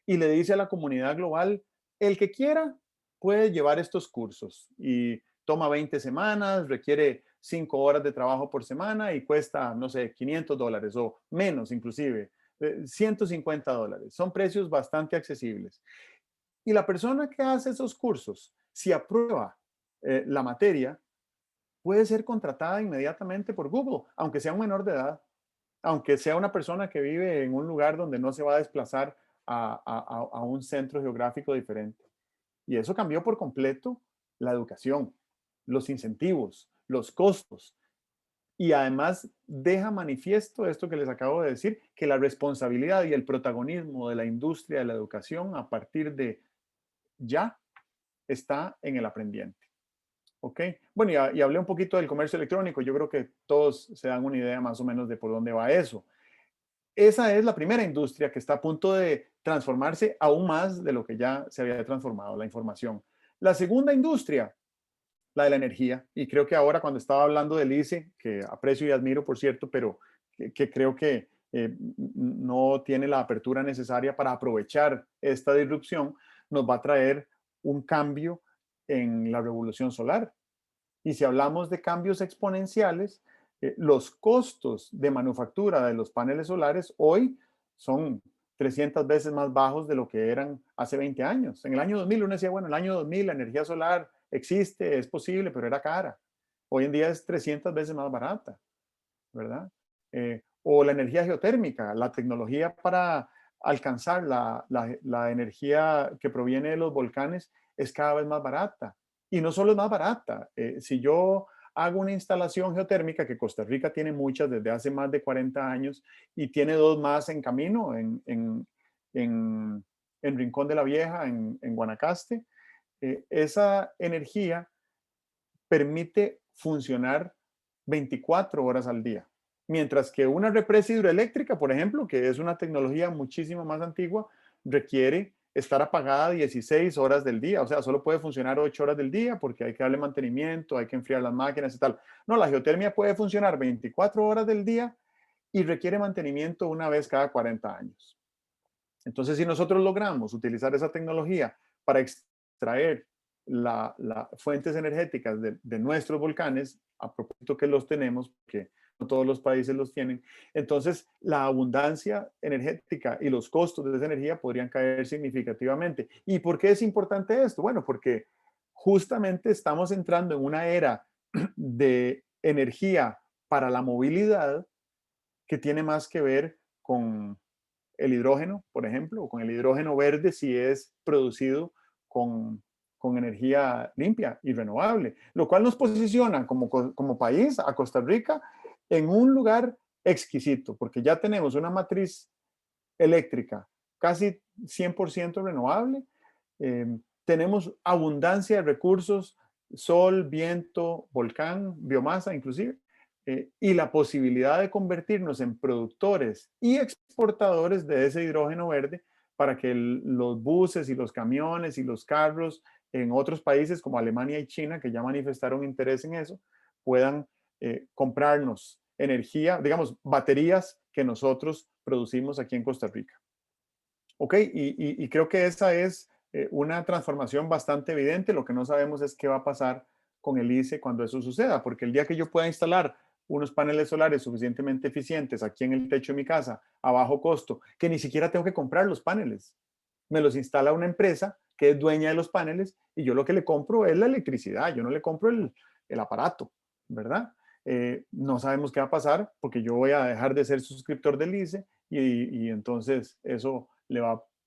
y le dice a la comunidad global, el que quiera puede llevar estos cursos y toma 20 semanas, requiere 5 horas de trabajo por semana y cuesta, no sé, $500 o menos inclusive, $150. Son precios bastante accesibles. Y la persona que hace esos cursos, si aprueba la materia, puede ser contratada inmediatamente por Google, aunque sea un menor de edad, aunque sea una persona que vive en un lugar donde no se va a desplazar a un centro geográfico diferente. Y eso cambió por completo la educación, los incentivos, los costos. Y además deja manifiesto esto que les acabo de decir, que la responsabilidad y el protagonismo de la industria de la educación a partir de ya está en el aprendiente. ¿Ok? Bueno, y hablé un poquito del comercio electrónico. Yo creo que todos se dan una idea más o menos de por dónde va eso. Esa es la primera industria que está a punto de transformarse aún más de lo que ya se había transformado, la información. La segunda industria, la de la energía, y creo que ahora cuando estaba hablando del ICE, que aprecio y admiro, por cierto, pero que creo que no tiene la apertura necesaria para aprovechar esta disrupción, nos va a traer un cambio en la revolución solar. Y si hablamos de cambios exponenciales, los costos de manufactura de los paneles solares hoy son 300 veces más bajos de lo que eran hace 20 años. En el año 2000 uno decía, bueno, en el año 2000 la energía solar existe, es posible, pero era cara. Hoy en día es 300 veces más barata, ¿verdad? O la energía geotérmica, la tecnología para alcanzar la energía que proviene de los volcanes es cada vez más barata. Y no solo es más barata, si yo hago una instalación geotérmica, que Costa Rica tiene muchas desde hace más de 40 años y tiene dos más en camino en Rincón de la Vieja, en Guanacaste, esa energía permite funcionar 24 horas al día. Mientras que una represa hidroeléctrica, por ejemplo, que es una tecnología muchísimo más antigua, requiere estar apagada 16 horas del día. O sea, solo puede funcionar 8 horas del día porque hay que darle mantenimiento, hay que enfriar las máquinas y tal. No, la geotermia puede funcionar 24 horas del día y requiere mantenimiento una vez cada 40 años. Entonces, si nosotros logramos utilizar esa tecnología para extraer las fuentes energéticas de nuestros volcanes, a propósito que los tenemos, porque no todos los países los tienen, entonces la abundancia energética y los costos de esa energía podrían caer significativamente. ¿Y por qué es importante esto? Bueno, porque justamente estamos entrando en una era de energía para la movilidad que tiene más que ver con el hidrógeno, por ejemplo, o con el hidrógeno verde si es producido con energía limpia y renovable, lo cual nos posiciona como país, a Costa Rica, en un lugar exquisito, porque ya tenemos una matriz eléctrica casi 100% renovable, tenemos abundancia de recursos, sol, viento, volcán, biomasa inclusive, y la posibilidad de convertirnos en productores y exportadores de ese hidrógeno verde para que los buses y los camiones y los carros en otros países como Alemania y China, que ya manifestaron interés en eso, puedan comprarnos energía, digamos, baterías que nosotros producimos aquí en Costa Rica. ¿Ok? Y creo que esa es una transformación bastante evidente. Lo que no sabemos es qué va a pasar con el ICE cuando eso suceda, porque el día que yo pueda instalar unos paneles solares suficientemente eficientes aquí en el techo de mi casa a bajo costo, que ni siquiera tengo que comprar los paneles, me los instala una empresa que es dueña de los paneles y yo lo que le compro es la electricidad, yo no le compro el aparato, ¿verdad? No sabemos qué va a pasar porque yo voy a dejar de ser suscriptor del ICE y entonces eso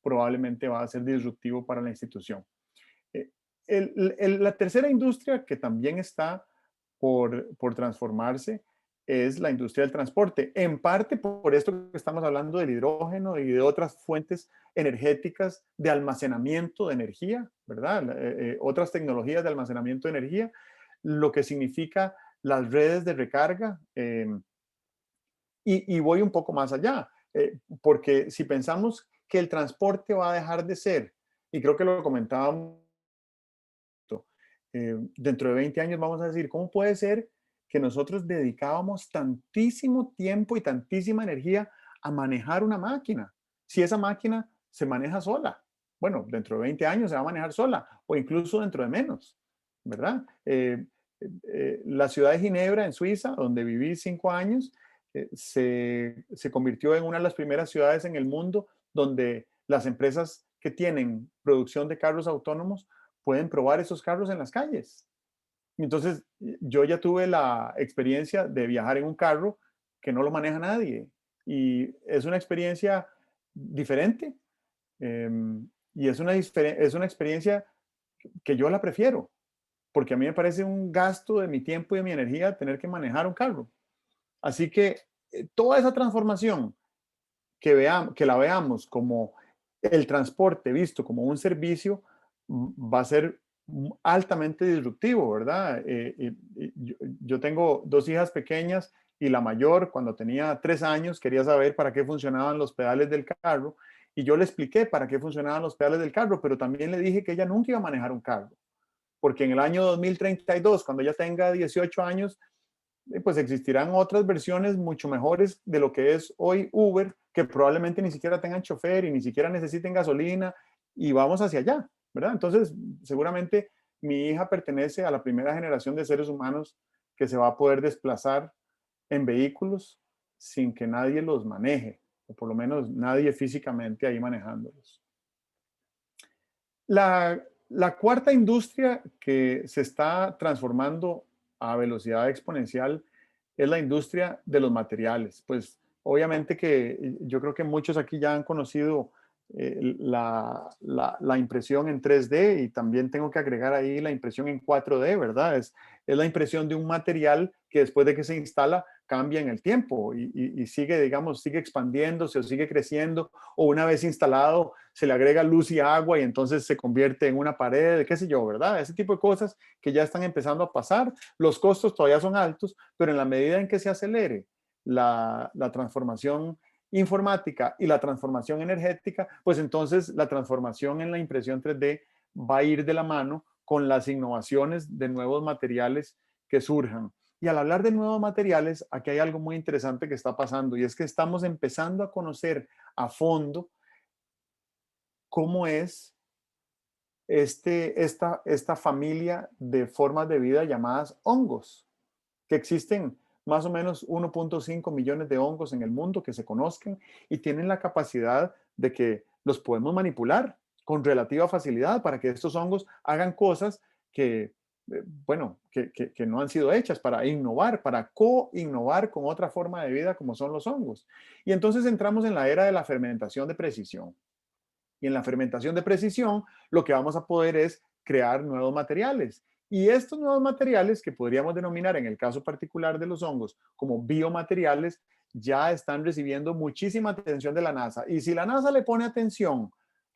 probablemente va a ser disruptivo para la institución. Eh, la tercera industria que también está por transformarse es la industria del transporte, en parte por esto que estamos hablando del hidrógeno y de otras fuentes energéticas de almacenamiento de energía, ¿verdad? Otras tecnologías de almacenamiento de energía, lo que significa las redes de recarga. Y voy un poco más allá, porque si pensamos que el transporte va a dejar de ser, y creo que lo comentábamos, dentro de 20 años vamos a decir, ¿cómo puede ser que nosotros dedicábamos tantísimo tiempo y tantísima energía a manejar una máquina? Si esa máquina se maneja sola, bueno, dentro de 20 años se va a manejar sola o incluso dentro de menos, ¿verdad? La ciudad de Ginebra, en Suiza, donde viví 5 años, se convirtió en una de las primeras ciudades en el mundo donde las empresas que tienen producción de carros autónomos pueden probar esos carros en las calles. Entonces, yo ya tuve la experiencia de viajar en un carro que no lo maneja nadie y es una experiencia diferente y es una experiencia que yo la prefiero porque a mí me parece un gasto de mi tiempo y de mi energía tener que manejar un carro. Así que toda esa transformación que la veamos como el transporte visto como un servicio va a ser altamente disruptivo, ¿verdad? Yo tengo 2 hijas pequeñas y la mayor, cuando tenía 3 años, quería saber para qué funcionaban los pedales del carro y yo le expliqué para qué funcionaban los pedales del carro, pero también le dije que ella nunca iba a manejar un carro, porque en el año 2032, cuando ella tenga 18 años, pues existirán otras versiones mucho mejores de lo que es hoy Uber, que probablemente ni siquiera tengan chofer y ni siquiera necesiten gasolina y vamos hacia allá, ¿verdad? Entonces, seguramente mi hija pertenece a la primera generación de seres humanos que se va a poder desplazar en vehículos sin que nadie los maneje, o por lo menos nadie físicamente ahí manejándolos. La cuarta industria que se está transformando a velocidad exponencial es la industria de los materiales. Pues obviamente que yo creo que muchos aquí ya han conocido la impresión en 3D y también tengo que agregar ahí la impresión en 4D, ¿verdad? Es la impresión de un material que después de que se instala cambia en el tiempo y sigue, digamos, sigue expandiéndose o sigue creciendo o una vez instalado se le agrega luz y agua y entonces se convierte en una pared, qué sé yo, ¿verdad? Ese tipo de cosas que ya están empezando a pasar. Los costos todavía son altos, pero en la medida en que se acelere la transformación informática y la transformación energética, pues entonces la transformación en la impresión 3D va a ir de la mano con las innovaciones de nuevos materiales que surjan. Y al hablar de nuevos materiales, aquí hay algo muy interesante que está pasando y es que estamos empezando a conocer a fondo cómo es esta familia de formas de vida llamadas hongos, que existen más o menos 1.5 millones de hongos en el mundo que se conozcan y tienen la capacidad de que los podemos manipular con relativa facilidad para que estos hongos hagan cosas que, bueno, que no han sido hechas para innovar, para co-innovar con otra forma de vida como son los hongos. Y entonces entramos en la era de la fermentación de precisión. Y en la fermentación de precisión, lo que vamos a poder es crear nuevos materiales. Y estos nuevos materiales, que podríamos denominar en el caso particular de los hongos como biomateriales, ya están recibiendo muchísima atención de la NASA. Y si la NASA le pone atención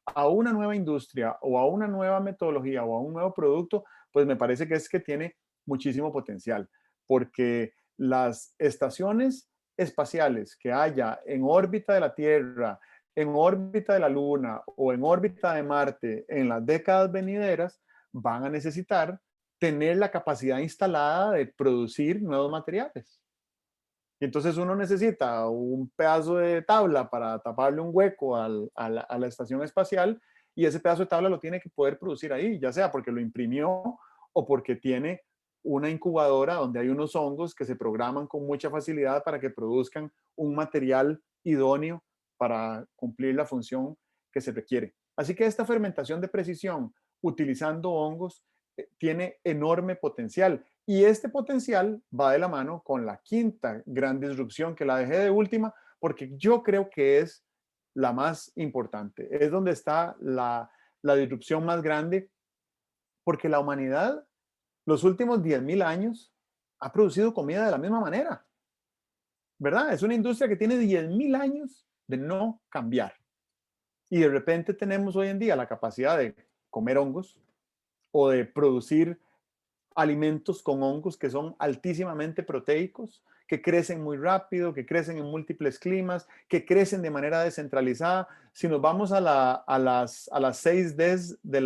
a una nueva industria o a una nueva metodología o a un nuevo producto, pues me parece que es que tiene muchísimo potencial, porque las estaciones espaciales que haya en órbita de la Tierra, en órbita de la Luna o en órbita de Marte en las décadas venideras, van a necesitar tener la capacidad instalada de producir nuevos materiales. Y entonces uno necesita un pedazo de tabla para taparle un hueco a la estación espacial, y ese pedazo de tabla lo tiene que poder producir ahí, ya sea porque lo imprimió o porque tiene una incubadora donde hay unos hongos que se programan con mucha facilidad para que produzcan un material idóneo para cumplir la función que se requiere. Así que esta fermentación de precisión utilizando hongos tiene enorme potencial. Y este potencial va de la mano con la quinta gran disrupción, que la dejé de última porque yo creo que es la más importante. Es donde está la disrupción más grande, porque la humanidad los últimos 10.000 años ha producido comida de la misma manera, ¿verdad? Es una industria que tiene 10.000 años de no cambiar. Y de repente tenemos hoy en día la capacidad de comer hongos o de producir alimentos con hongos que son altísimamente proteicos, que crecen muy rápido, que crecen en múltiples climas, que crecen de manera descentralizada. Si nos vamos a las 6Ds de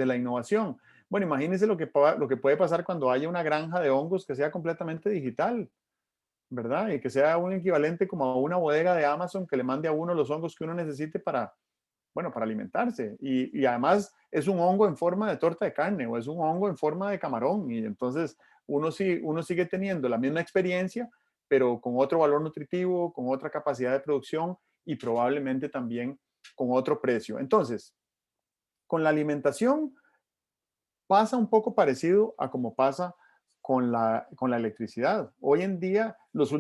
la innovación, bueno, imagínense lo que puede pasar cuando haya una granja de hongos que sea completamente digital, ¿verdad? Y que sea un equivalente como a una bodega de Amazon que le mande a uno los hongos que uno necesite para, bueno, para alimentarse. Y además es un hongo en forma de torta de carne o es un hongo en forma de camarón. Y entonces uno sigue teniendo la misma experiencia, pero con otro valor nutritivo, con otra capacidad de producción y probablemente también con otro precio. Entonces, con la alimentación pasa un poco parecido a como pasa con la electricidad. Hoy en día, los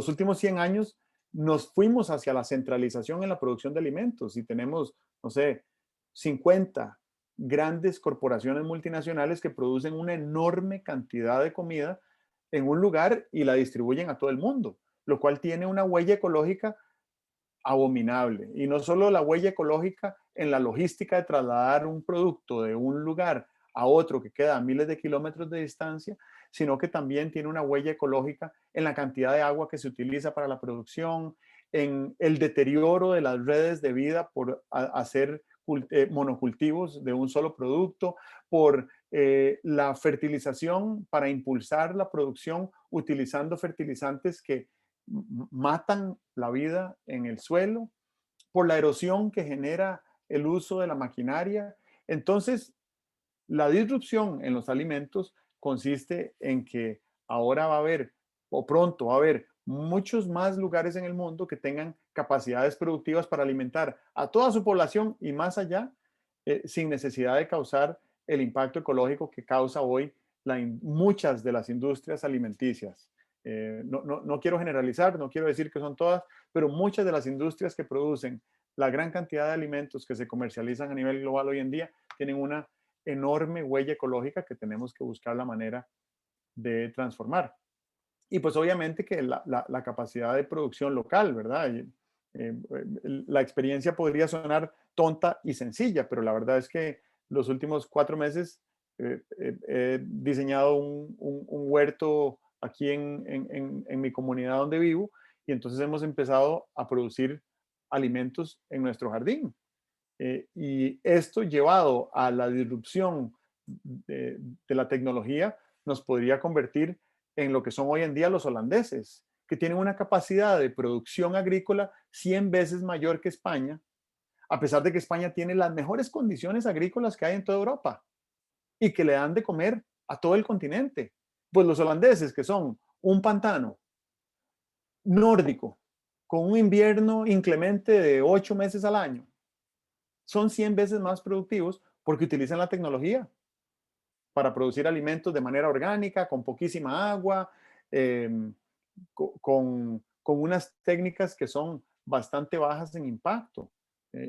últimos 100 años, nos fuimos hacia la centralización en la producción de alimentos y tenemos, no sé, 50 grandes corporaciones multinacionales que producen una enorme cantidad de comida en un lugar y la distribuyen a todo el mundo, lo cual tiene una huella ecológica abominable. Y no solo la huella ecológica en la logística de trasladar un producto de un lugar a otro que queda a miles de kilómetros de distancia, sino que también tiene una huella ecológica en la cantidad de agua que se utiliza para la producción, en el deterioro de las redes de vida por hacer monocultivos de un solo producto, por la fertilización para impulsar la producción utilizando fertilizantes que matan la vida en el suelo, por la erosión que genera el uso de la maquinaria. Entonces, la disrupción en los alimentos consiste en que ahora va a haber, o pronto va a haber, muchos más lugares en el mundo que tengan capacidades productivas para alimentar a toda su población y más allá, sin necesidad de causar el impacto ecológico que causa hoy muchas de las industrias alimenticias. No quiero generalizar, no quiero decir que son todas, pero muchas de las industrias que producen la gran cantidad de alimentos que se comercializan a nivel global hoy en día tienen una enorme huella ecológica que tenemos que buscar la manera de transformar. Y pues obviamente que la capacidad de producción local, ¿verdad? La experiencia podría sonar tonta y sencilla, pero la verdad es que los últimos 4 meses he diseñado un huerto aquí en mi comunidad donde vivo y entonces hemos empezado a producir alimentos en nuestro jardín. Y esto llevado a la disrupción de la tecnología nos podría convertir en lo que son hoy en día los holandeses, que tienen una capacidad de producción agrícola 100 veces mayor que España, a pesar de que España tiene las mejores condiciones agrícolas que hay en toda Europa y que le dan de comer a todo el continente. Pues los holandeses, que son un pantano nórdico, con un invierno inclemente de 8 meses al año, son 100 veces más productivos porque utilizan la tecnología para producir alimentos de manera orgánica, con poquísima agua, eh, con unas técnicas que son bastante bajas en impacto.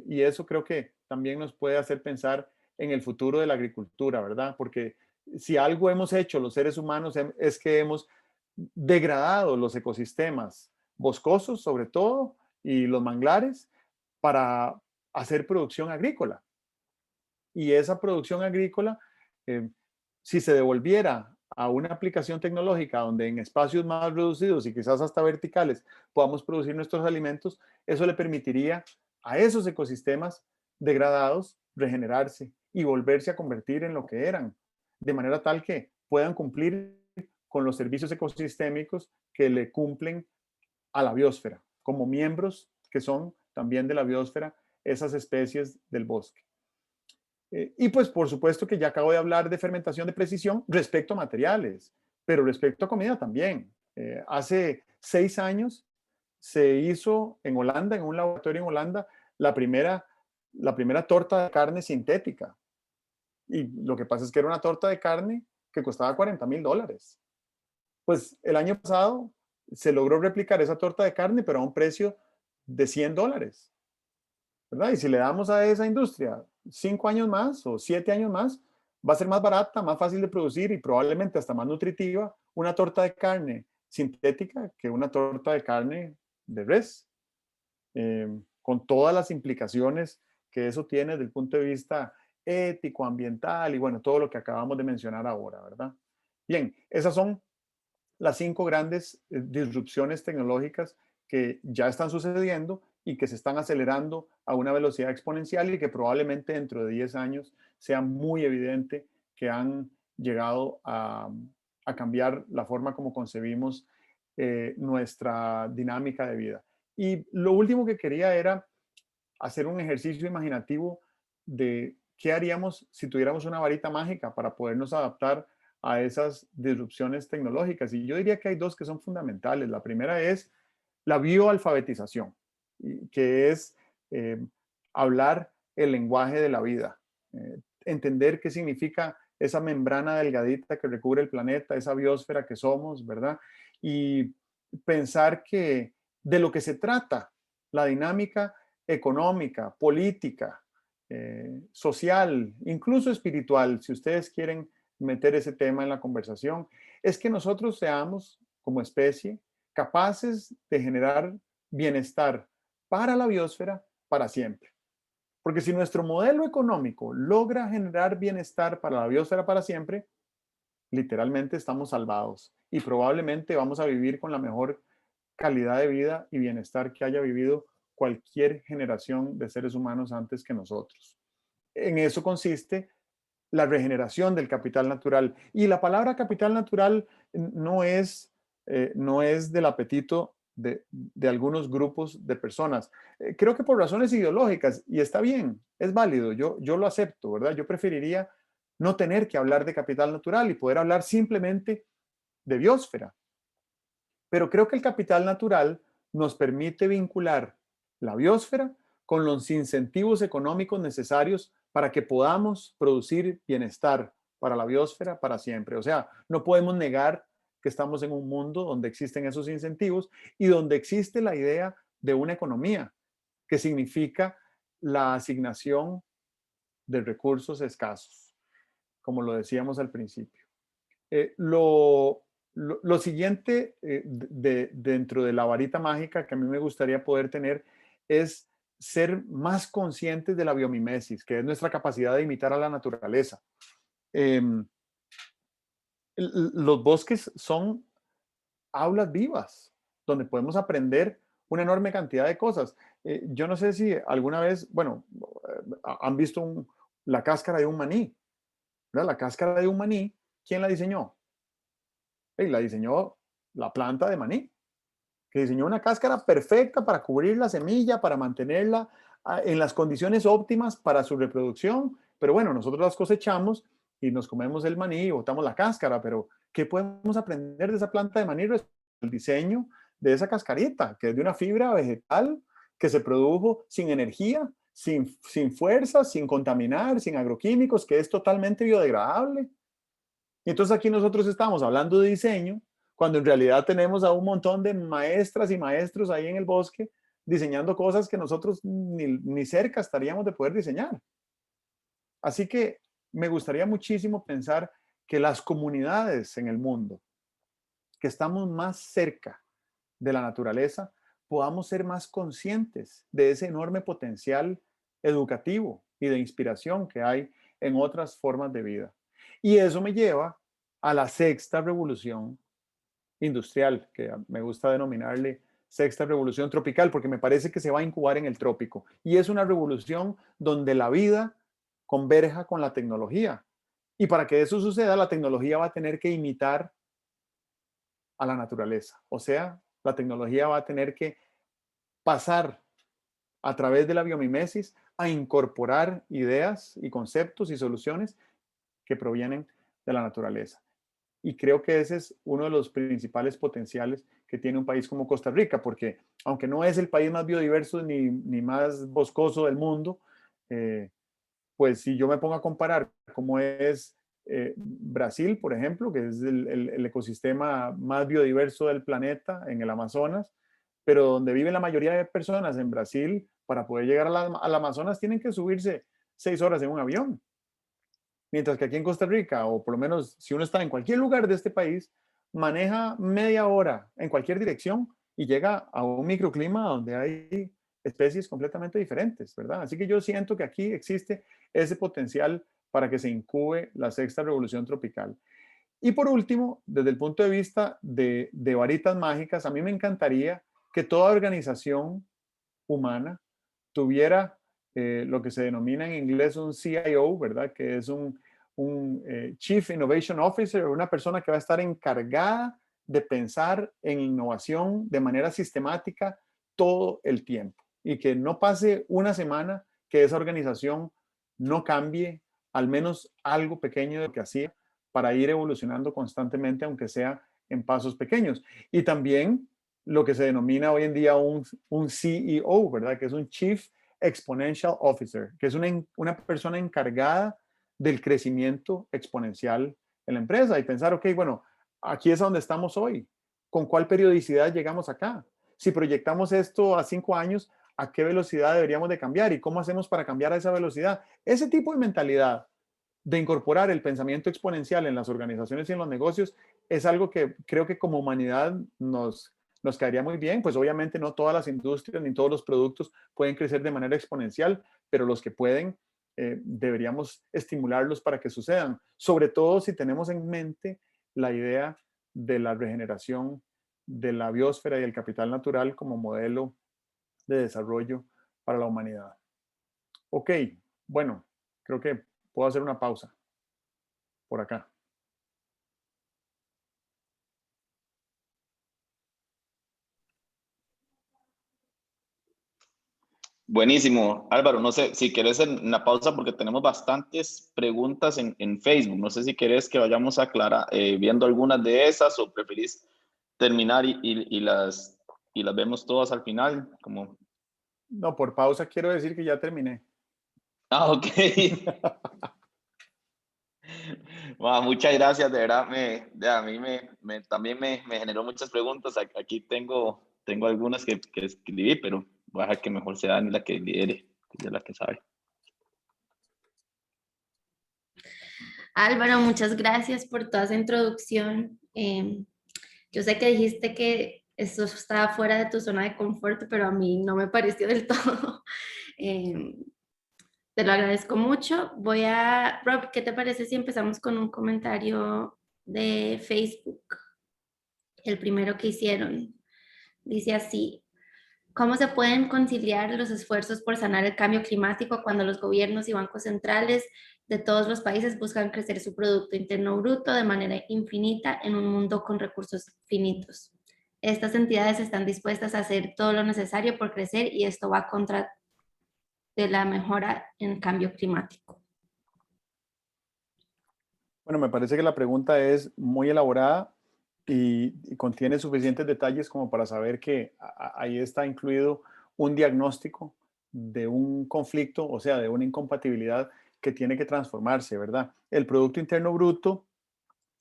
Y eso creo que también nos puede hacer pensar en el futuro de la agricultura, ¿verdad? Porque si algo hemos hecho los seres humanos es que hemos degradado los ecosistemas boscosos, sobre todo, y los manglares para hacer producción agrícola. Y esa producción agrícola, eh, si se devolviera a una aplicación tecnológica donde en espacios más reducidos y quizás hasta verticales podamos producir nuestros alimentos, eso le permitiría a esos ecosistemas degradados regenerarse y volverse a convertir en lo que eran, de manera tal que puedan cumplir con los servicios ecosistémicos que le cumplen a la biosfera, como miembros que son también de la biosfera esas especies del bosque. Y pues por supuesto que ya acabo de hablar de fermentación de precisión respecto a materiales, pero respecto a comida también. Hace 6 años se hizo en Holanda, en un laboratorio en Holanda, la primera, la primera torta de carne sintética. Y lo que pasa es que era una torta de carne que costaba $40,000. Pues el año pasado se logró replicar esa torta de carne, pero a un precio de $100. ¿Verdad? Y si le damos a esa industria 5 años más o 7 años más, va a ser más barata, más fácil de producir y probablemente hasta más nutritiva una torta de carne sintética que una torta de carne de res, con todas las implicaciones que eso tiene desde el punto de vista ético, ambiental y bueno, todo lo que acabamos de mencionar ahora, ¿verdad? Bien, esas son las 5 grandes disrupciones tecnológicas que ya están sucediendo y que se están acelerando a una velocidad exponencial y que probablemente dentro de 10 años sea muy evidente que han llegado a cambiar la forma como concebimos nuestra dinámica de vida. Y lo último que quería era hacer un ejercicio imaginativo de qué haríamos si tuviéramos una varita mágica para podernos adaptar a esas disrupciones tecnológicas. Y yo diría que hay dos que son fundamentales. La primera es la bioalfabetización, que es hablar el lenguaje de la vida, entender qué significa esa membrana delgadita que recubre el planeta, esa biosfera que somos, ¿verdad? Y pensar que de lo que se trata la dinámica económica, política, social, incluso espiritual, si ustedes quieren meter ese tema en la conversación, es que nosotros seamos como especie capaces de generar bienestar para la biosfera para siempre. Porque si nuestro modelo económico logra generar bienestar para la biosfera para siempre, literalmente estamos salvados y probablemente vamos a vivir con la mejor calidad de vida y bienestar que haya vivido cualquier generación de seres humanos antes que nosotros. En eso consiste la regeneración del capital natural. Y la palabra capital natural no es del apetito de algunos grupos de personas. Creo que por razones ideológicas, y está bien, es válido, yo lo acepto, ¿verdad? Yo preferiría no tener que hablar de capital natural y poder hablar simplemente de biosfera. Pero creo que el capital natural nos permite vincular la biosfera con los incentivos económicos necesarios para que podamos producir bienestar para la biosfera para siempre. O sea, no podemos negar que estamos en un mundo donde existen esos incentivos y donde existe la idea de una economía, que significa la asignación de recursos escasos, como lo decíamos al principio. Lo siguiente dentro de la varita mágica que a mí me gustaría poder tener es ser más conscientes de la biomimesis, que es nuestra capacidad de imitar a la naturaleza. Em, los bosques son aulas vivas, donde podemos aprender una enorme cantidad de cosas. Yo no sé si alguna vez, bueno, han visto la cáscara de un maní, ¿verdad? La cáscara de un maní, ¿quién la diseñó? La diseñó la planta de maní, que diseñó una cáscara perfecta para cubrir la semilla, para mantenerla en las condiciones óptimas para su reproducción. Pero bueno, nosotros las cosechamos y nos comemos el maní y botamos la cáscara, pero ¿qué podemos aprender de esa planta de maní? El diseño de esa cascarita, que es de una fibra vegetal que se produjo sin energía, sin fuerza, sin contaminar, sin agroquímicos, que es totalmente biodegradable. Y entonces aquí nosotros estamos hablando de diseño, cuando en realidad tenemos a un montón de maestras y maestros ahí en el bosque diseñando cosas que nosotros ni cerca estaríamos de poder diseñar. Así que me gustaría muchísimo pensar que las comunidades en el mundo, que estamos más cerca de la naturaleza, podamos ser más conscientes de ese enorme potencial educativo y de inspiración que hay en otras formas de vida. Y eso me lleva a la sexta revolución industrial, que me gusta denominarle sexta revolución tropical, porque me parece que se va a incubar en el trópico. Y es una revolución donde la vida converja con la tecnología. Y para que eso suceda, la tecnología va a tener que imitar a la naturaleza. O sea, la tecnología va a tener que pasar a través de la biomimesis a incorporar ideas y conceptos y soluciones que provienen de la naturaleza. Y creo que ese es uno de los principales potenciales que tiene un país como Costa Rica, porque aunque no es el país más biodiverso ni más boscoso del mundo, eh, pues si yo me pongo a comparar cómo es Brasil, por ejemplo, que es el ecosistema más biodiverso del planeta en el Amazonas, pero donde viven la mayoría de personas en Brasil, para poder llegar al Amazonas tienen que subirse 6 horas en un avión. Mientras que aquí en Costa Rica, o por lo menos si uno está en cualquier lugar de este país, maneja media hora en cualquier dirección y llega a un microclima donde hay especies completamente diferentes, ¿verdad? Así que yo siento que aquí existe ese potencial para que se incube la sexta revolución tropical. Y por último, desde el punto de vista de varitas mágicas, a mí me encantaría que toda organización humana tuviera lo que se denomina en inglés un CIO, ¿verdad? Que es un Chief Innovation Officer, una persona que va a estar encargada de pensar en innovación de manera sistemática todo el tiempo y que no pase una semana que esa organización no cambie al menos algo pequeño de lo que hacía para ir evolucionando constantemente, aunque sea en pasos pequeños. Y también lo que se denomina hoy en día un CEO, ¿verdad? Que es un Chief Exponential Officer, que es una persona encargada del crecimiento exponencial en la empresa y pensar, ok, bueno, aquí es donde estamos hoy. ¿Con cuál periodicidad llegamos acá? Si proyectamos esto a 5 años, ¿a qué velocidad deberíamos de cambiar? ¿Y cómo hacemos para cambiar a esa velocidad? Ese tipo de mentalidad de incorporar el pensamiento exponencial en las organizaciones y en los negocios es algo que creo que como humanidad nos caería muy bien. Pues obviamente no todas las industrias ni todos los productos pueden crecer de manera exponencial, pero los que pueden, deberíamos estimularlos para que sucedan, sobre todo si tenemos en mente la idea de la regeneración de la biosfera y el capital natural como modelo de desarrollo para la humanidad. Ok, bueno, creo que puedo hacer una pausa por acá. Buenísimo, Álvaro. No sé si quieres en la pausa porque tenemos bastantes preguntas en Facebook. No sé si quieres que vayamos a aclarar, viendo algunas de esas o preferís terminar y las vemos todas al final. Como... No, por pausa quiero decir que ya terminé. Ah, ok. Wow, muchas gracias, de verdad. A mí también me generó muchas preguntas. Aquí tengo algunas que escribí, pero voy a dejar que mejor sea Dani la que lidere, que es la que sabe. Álvaro, muchas gracias por toda esa introducción. Yo sé que dijiste que esto estaba fuera de tu zona de confort, pero a mí no me pareció del todo. Em, Te lo agradezco mucho. Rob, ¿qué te parece si empezamos con un comentario de Facebook? El primero que hicieron. Dice así: ¿cómo se pueden conciliar los esfuerzos por sanar el cambio climático cuando los gobiernos y bancos centrales de todos los países buscan crecer su Producto Interno Bruto de manera infinita en un mundo con recursos finitos? Estas entidades están dispuestas a hacer todo lo necesario por crecer y esto va contra de la mejora en cambio climático. Bueno, me parece que la pregunta es muy elaborada y contiene suficientes detalles como para saber que ahí está incluido un diagnóstico de un conflicto, o sea, de una incompatibilidad que tiene que transformarse, ¿verdad? El Producto Interno Bruto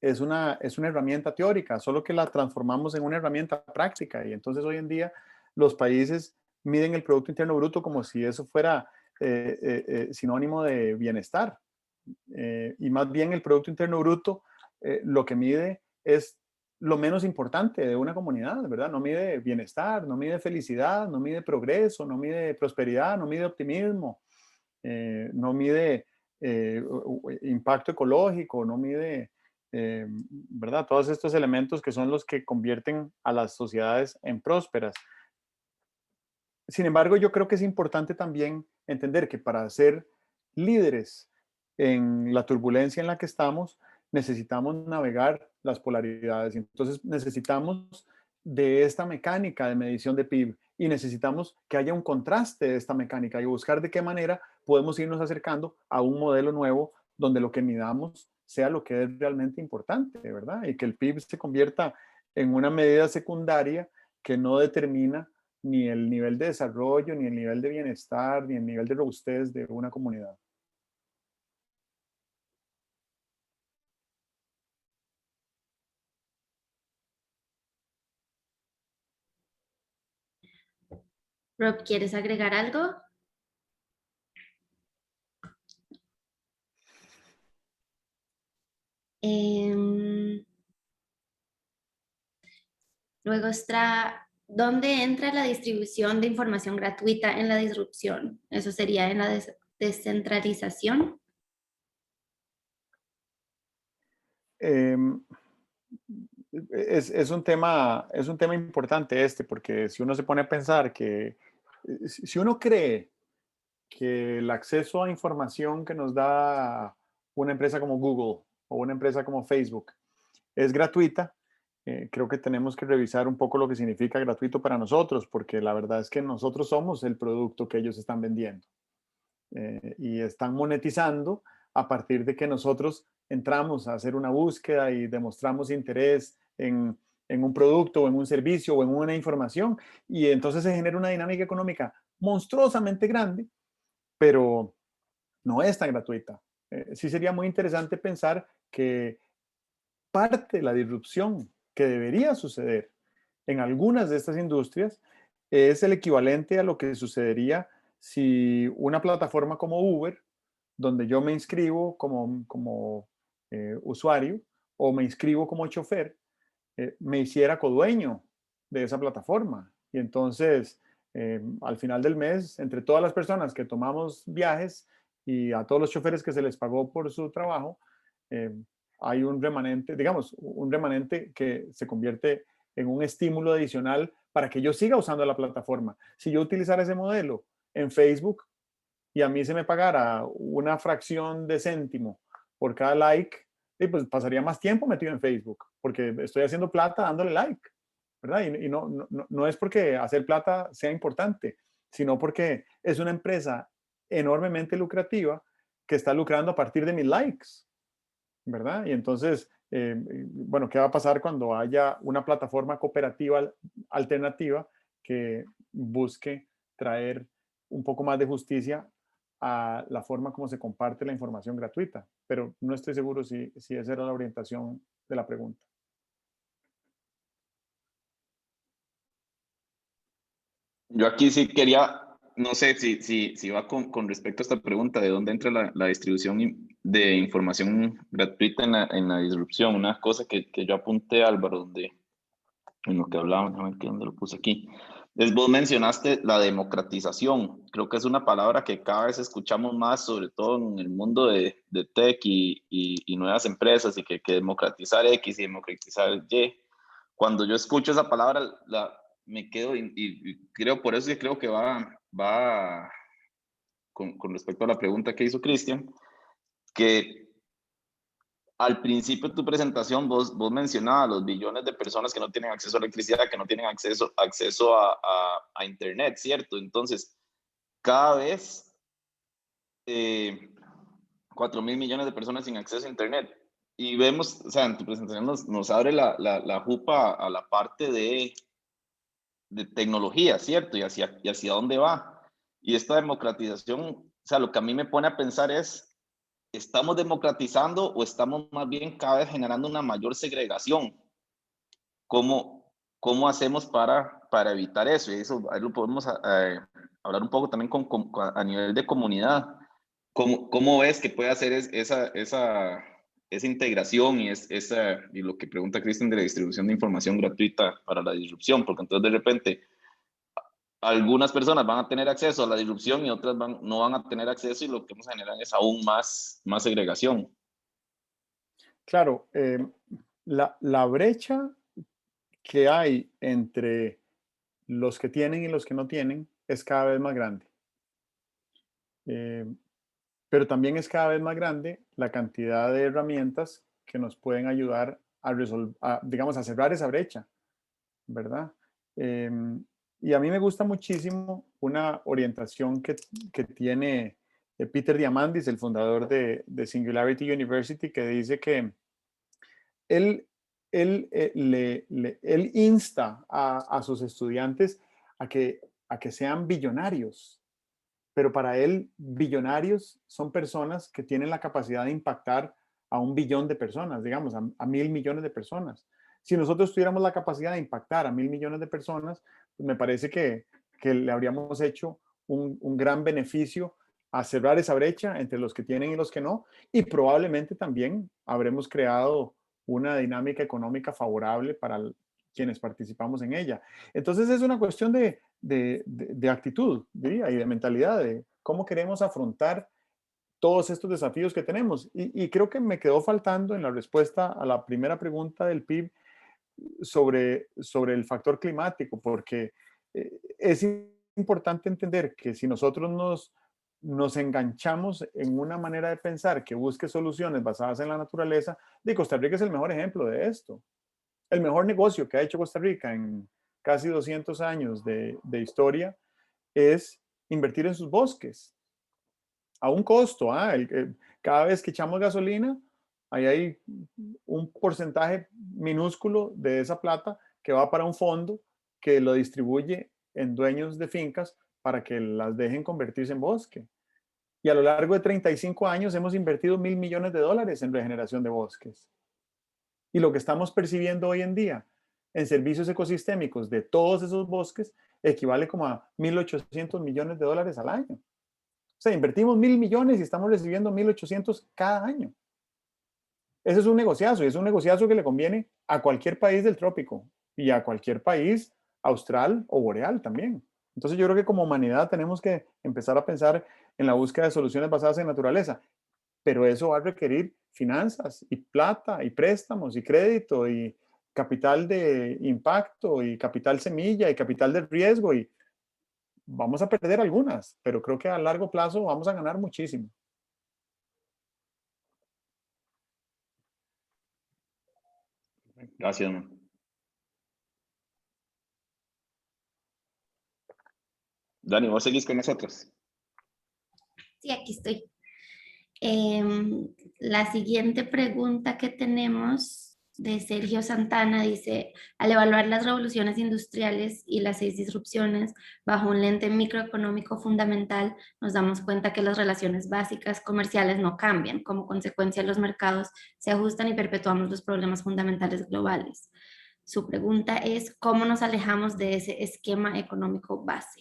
es una herramienta teórica, solo que la transformamos en una herramienta práctica y entonces hoy en día los países miden el Producto Interno Bruto como si eso fuera sinónimo de bienestar. Y más bien el Producto Interno Bruto lo que mide es lo menos importante de una comunidad, ¿verdad? No mide bienestar, no mide felicidad, no mide progreso, no mide prosperidad, no mide optimismo, no mide impacto ecológico, no mide ¿verdad? Todos estos elementos que son los que convierten a las sociedades en prósperas. Sin embargo, yo creo que es importante también entender que para ser líderes en la turbulencia en la que estamos, necesitamos navegar las polaridades. Entonces necesitamos de esta mecánica de medición de PIB y necesitamos que haya un contraste de esta mecánica y buscar de qué manera podemos irnos acercando a un modelo nuevo donde lo que midamos sea lo que es realmente importante, ¿verdad? Y que el PIB se convierta en una medida secundaria que no determina ni el nivel de desarrollo, ni el nivel de bienestar, ni el nivel de robustez de una comunidad. Rob, ¿quieres agregar algo? Luego está, ¿dónde entra la distribución de información gratuita en la disrupción? Eso sería en la descentralización. Es un tema importante porque si uno se pone a pensar que, si uno cree que el acceso a información que nos da una empresa como Google o una empresa como Facebook es gratuita, creo que tenemos que revisar un poco lo que significa gratuito para nosotros, porque la verdad es que nosotros somos el producto que ellos están vendiendo y están monetizando a partir de que nosotros entramos a hacer una búsqueda y demostramos interés en un producto o en un servicio o en una información y entonces se genera una dinámica económica monstruosamente grande, pero no es tan gratuita. Sí sería muy interesante pensar que parte de la disrupción que debería suceder en algunas de estas industrias es el equivalente a lo que sucedería si una plataforma como Uber, donde yo me inscribo como usuario o me inscribo como chofer, me hiciera codueño de esa plataforma. Y entonces, al final del mes, entre todas las personas que tomamos viajes y a todos los choferes que se les pagó por su trabajo, hay un remanente, digamos, un remanente que se convierte en un estímulo adicional para que yo siga usando la plataforma. Si yo utilizara ese modelo en Facebook y a mí se me pagara una fracción de céntimo por cada like, pues pasaría más tiempo metido en Facebook, porque estoy haciendo plata dándole like, ¿verdad? Y no es porque hacer plata sea importante, sino porque es una empresa enormemente lucrativa que está lucrando a partir de mis likes, ¿verdad? Y entonces, bueno, ¿qué va a pasar cuando haya una plataforma cooperativa alternativa que busque traer un poco más de justicia a la forma como se comparte la información gratuita? Pero no estoy seguro si esa era la orientación de la pregunta. Yo aquí sí quería, no sé si va con respecto a esta pregunta de dónde entra la distribución de información gratuita en la disrupción. Una cosa que yo apunté, Álvaro, donde, en lo que hablábamos, a ver dónde lo puse aquí, es vos mencionaste la democratización. Creo que es una palabra que cada vez escuchamos más, sobre todo en el mundo de tech y nuevas empresas, y que democratizar X y democratizar Y. Cuando yo escucho esa palabra, me quedo y creo, por eso que creo que va con respecto a la pregunta que hizo Cristian, que al principio de tu presentación vos mencionabas los billones de personas que no tienen acceso a electricidad, que no tienen acceso a internet, ¿cierto? Entonces, cada vez 4.000 millones de personas sin acceso a internet. Y vemos, o sea, en tu presentación nos abre la jupa a la parte de tecnología, ¿cierto? Y hacia dónde va. Y esta democratización, o sea, lo que a mí me pone a pensar es, ¿estamos democratizando o estamos más bien cada vez generando una mayor segregación? ¿Cómo hacemos para evitar eso? Y eso ahí lo podemos hablar un poco también a nivel de comunidad. ¿Cómo ves que puede hacer esa integración y lo que pregunta Cristian de la distribución de información gratuita para la disrupción? Porque entonces de repente algunas personas van a tener acceso a la disrupción y otras no van a tener acceso, y lo que vamos a generar es aún más segregación. Claro, la brecha que hay entre los que tienen y los que no tienen es cada vez más grande. Eh, pero también es cada vez más grande la cantidad de herramientas que nos pueden ayudar a resolver, digamos, a cerrar esa brecha, ¿verdad? Em, y a mí me gusta muchísimo una orientación que tiene Peter Diamandis, el fundador de Singularity University, que dice que él, él insta a sus estudiantes a que sean billonarios, pero para él billonarios son personas que tienen la capacidad de impactar a 1 billón de personas, digamos, a 1.000 millones de personas. Si nosotros tuviéramos la capacidad de impactar a 1.000 millones de personas, pues me parece que le habríamos hecho un gran beneficio a cerrar esa brecha entre los que tienen y los que no, y probablemente también habremos creado una dinámica económica favorable para quienes participamos en ella. Entonces es una cuestión de actitud, diría, y de mentalidad, de cómo queremos afrontar todos estos desafíos que tenemos. Y creo que me quedó faltando en la respuesta a la primera pregunta del PIB sobre el factor climático, porque es importante entender que si nosotros nos enganchamos en una manera de pensar que busque soluciones basadas en la naturaleza, de Costa Rica es el mejor ejemplo de esto. El mejor negocio que ha hecho Costa Rica en casi 200 años de historia es invertir en sus bosques a un costo. Cada vez que echamos gasolina, ahí hay un porcentaje minúsculo de esa plata que va para un fondo que lo distribuye en dueños de fincas para que las dejen convertirse en bosque. Y a lo largo de 35 años hemos invertido $1.000 millones en regeneración de bosques. Y lo que estamos percibiendo hoy en día en servicios ecosistémicos de todos esos bosques equivale como a $1.800 millones al año. O sea, invertimos 1.000 millones y estamos recibiendo 1.800 cada año. Ese es un negociazo, y es un negociazo que le conviene a cualquier país del trópico y a cualquier país austral o boreal también. Entonces yo creo que como humanidad tenemos que empezar a pensar en la búsqueda de soluciones basadas en naturaleza, pero eso va a requerir finanzas y plata y préstamos y crédito y capital de impacto y capital semilla y capital de riesgo, y vamos a perder algunas, pero creo que a largo plazo vamos a ganar muchísimo. Gracias, man. Dani, ¿vos seguís con nosotros? Sí, aquí estoy. La siguiente pregunta que tenemos de Sergio Santana dice, al evaluar las revoluciones industriales y las 6 disrupciones bajo un lente microeconómico fundamental, nos damos cuenta que las relaciones básicas comerciales no cambian. Como consecuencia, los mercados se ajustan y perpetuamos los problemas fundamentales globales. Su pregunta es, ¿cómo nos alejamos de ese esquema económico base?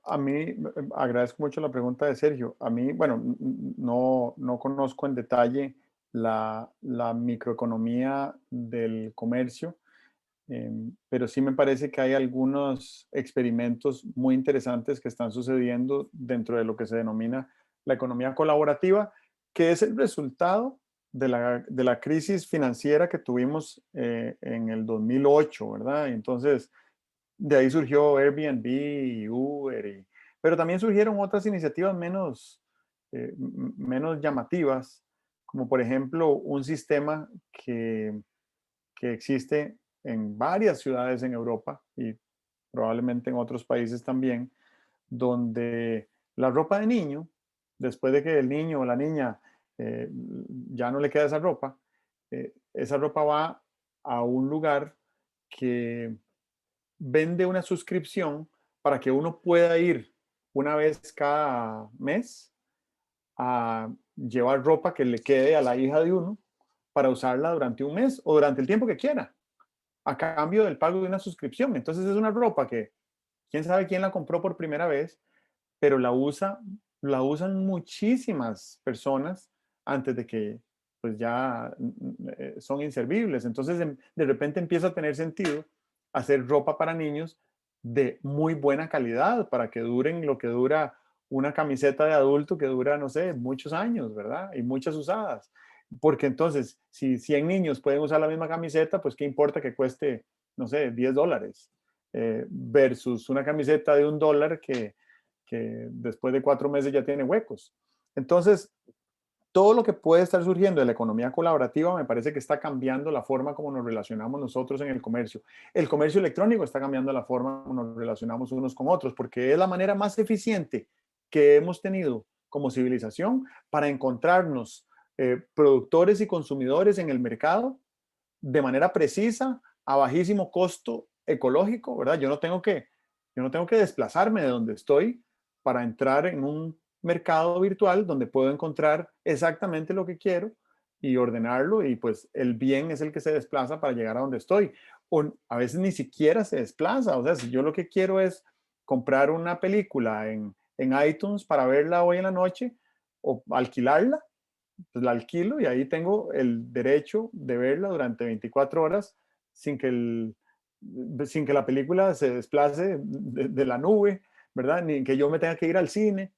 A mí, agradezco mucho la pregunta de Sergio. A mí, bueno, no conozco en detalle la microeconomía del comercio, pero sí me parece que hay algunos experimentos muy interesantes que están sucediendo dentro de lo que se denomina la economía colaborativa, que es el resultado de la crisis financiera que tuvimos en el 2008, ¿verdad? Y entonces, de ahí surgió Airbnb y Uber, pero también surgieron otras iniciativas menos llamativas, como por ejemplo un sistema que existe en varias ciudades en Europa y probablemente en otros países también, donde la ropa de niño, después de que el niño o la niña ya no le queda esa ropa va a un lugar que vende una suscripción para que uno pueda ir una vez cada mes a llevar ropa que le quede a la hija de uno para usarla durante un mes o durante el tiempo que quiera, a cambio del pago de una suscripción. Entonces es una ropa que quién sabe quién la compró por primera vez, pero la usan muchísimas personas antes de que pues ya son inservibles. Entonces de repente empieza a tener sentido hacer ropa para niños de muy buena calidad para que duren lo que dura una camiseta de adulto que dura, no sé, muchos años, ¿verdad? Y muchas usadas. Porque entonces, si 100 niños pueden usar la misma camiseta, pues qué importa que cueste, no sé, $10, versus una camiseta de $1 que después de 4 meses ya tiene huecos. Entonces, todo lo que puede estar surgiendo de la economía colaborativa me parece que está cambiando la forma como nos relacionamos nosotros en el comercio. El comercio electrónico está cambiando la forma como nos relacionamos unos con otros, porque es la manera más eficiente que hemos tenido como civilización para encontrarnos productores y consumidores en el mercado de manera precisa, a bajísimo costo ecológico, ¿verdad? Yo no tengo que desplazarme de donde estoy para entrar en un mercado virtual donde puedo encontrar exactamente lo que quiero y ordenarlo, y pues el bien es el que se desplaza para llegar a donde estoy. O a veces ni siquiera se desplaza. O sea, si yo lo que quiero es comprar una película en iTunes para verla hoy en la noche o alquilarla, pues la alquilo y ahí tengo el derecho de verla durante 24 horas sin que, sin que la película se desplace de la nube, ¿verdad? Ni que yo me tenga que ir al cine.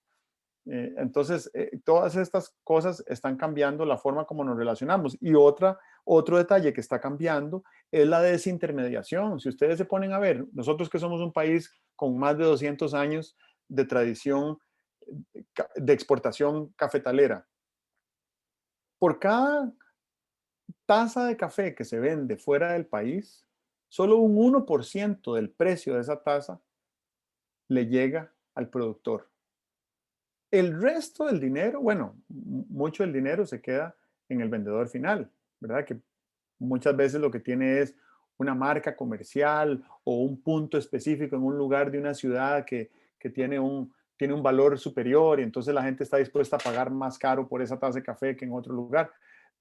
Entonces, todas estas cosas están cambiando la forma como nos relacionamos. Y otro detalle que está cambiando es la desintermediación. Si ustedes se ponen a ver, nosotros que somos un país con más de 200 años de tradición de exportación cafetalera, por cada taza de café que se vende fuera del país, solo un 1% del precio de esa taza le llega al productor. El resto del dinero, bueno, mucho del dinero se queda en el vendedor final, ¿verdad? Que muchas veces lo que tiene es una marca comercial o un punto específico en un lugar de una ciudad que tiene un valor superior, y entonces la gente está dispuesta a pagar más caro por esa taza de café que en otro lugar.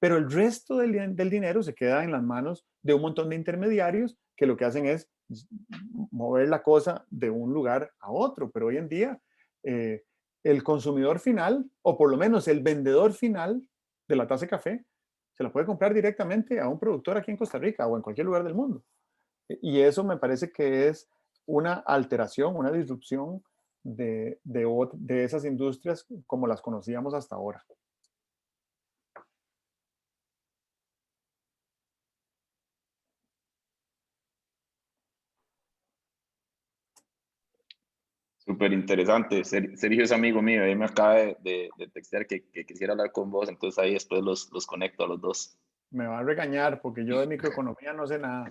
Pero el resto del dinero se queda en las manos de un montón de intermediarios que lo que hacen es mover la cosa de un lugar a otro. Pero hoy en día, eh, el consumidor final, o por lo menos el vendedor final de la taza de café, se la puede comprar directamente a un productor aquí en Costa Rica o en cualquier lugar del mundo. Y eso me parece que es una alteración, una disrupción de esas industrias como las conocíamos hasta ahora. Súper interesante. Sergio es amigo mío, ahí me acaba de textear que quisiera hablar con vos, entonces ahí después los conecto a los dos. Me va a regañar porque yo de microeconomía no sé nada.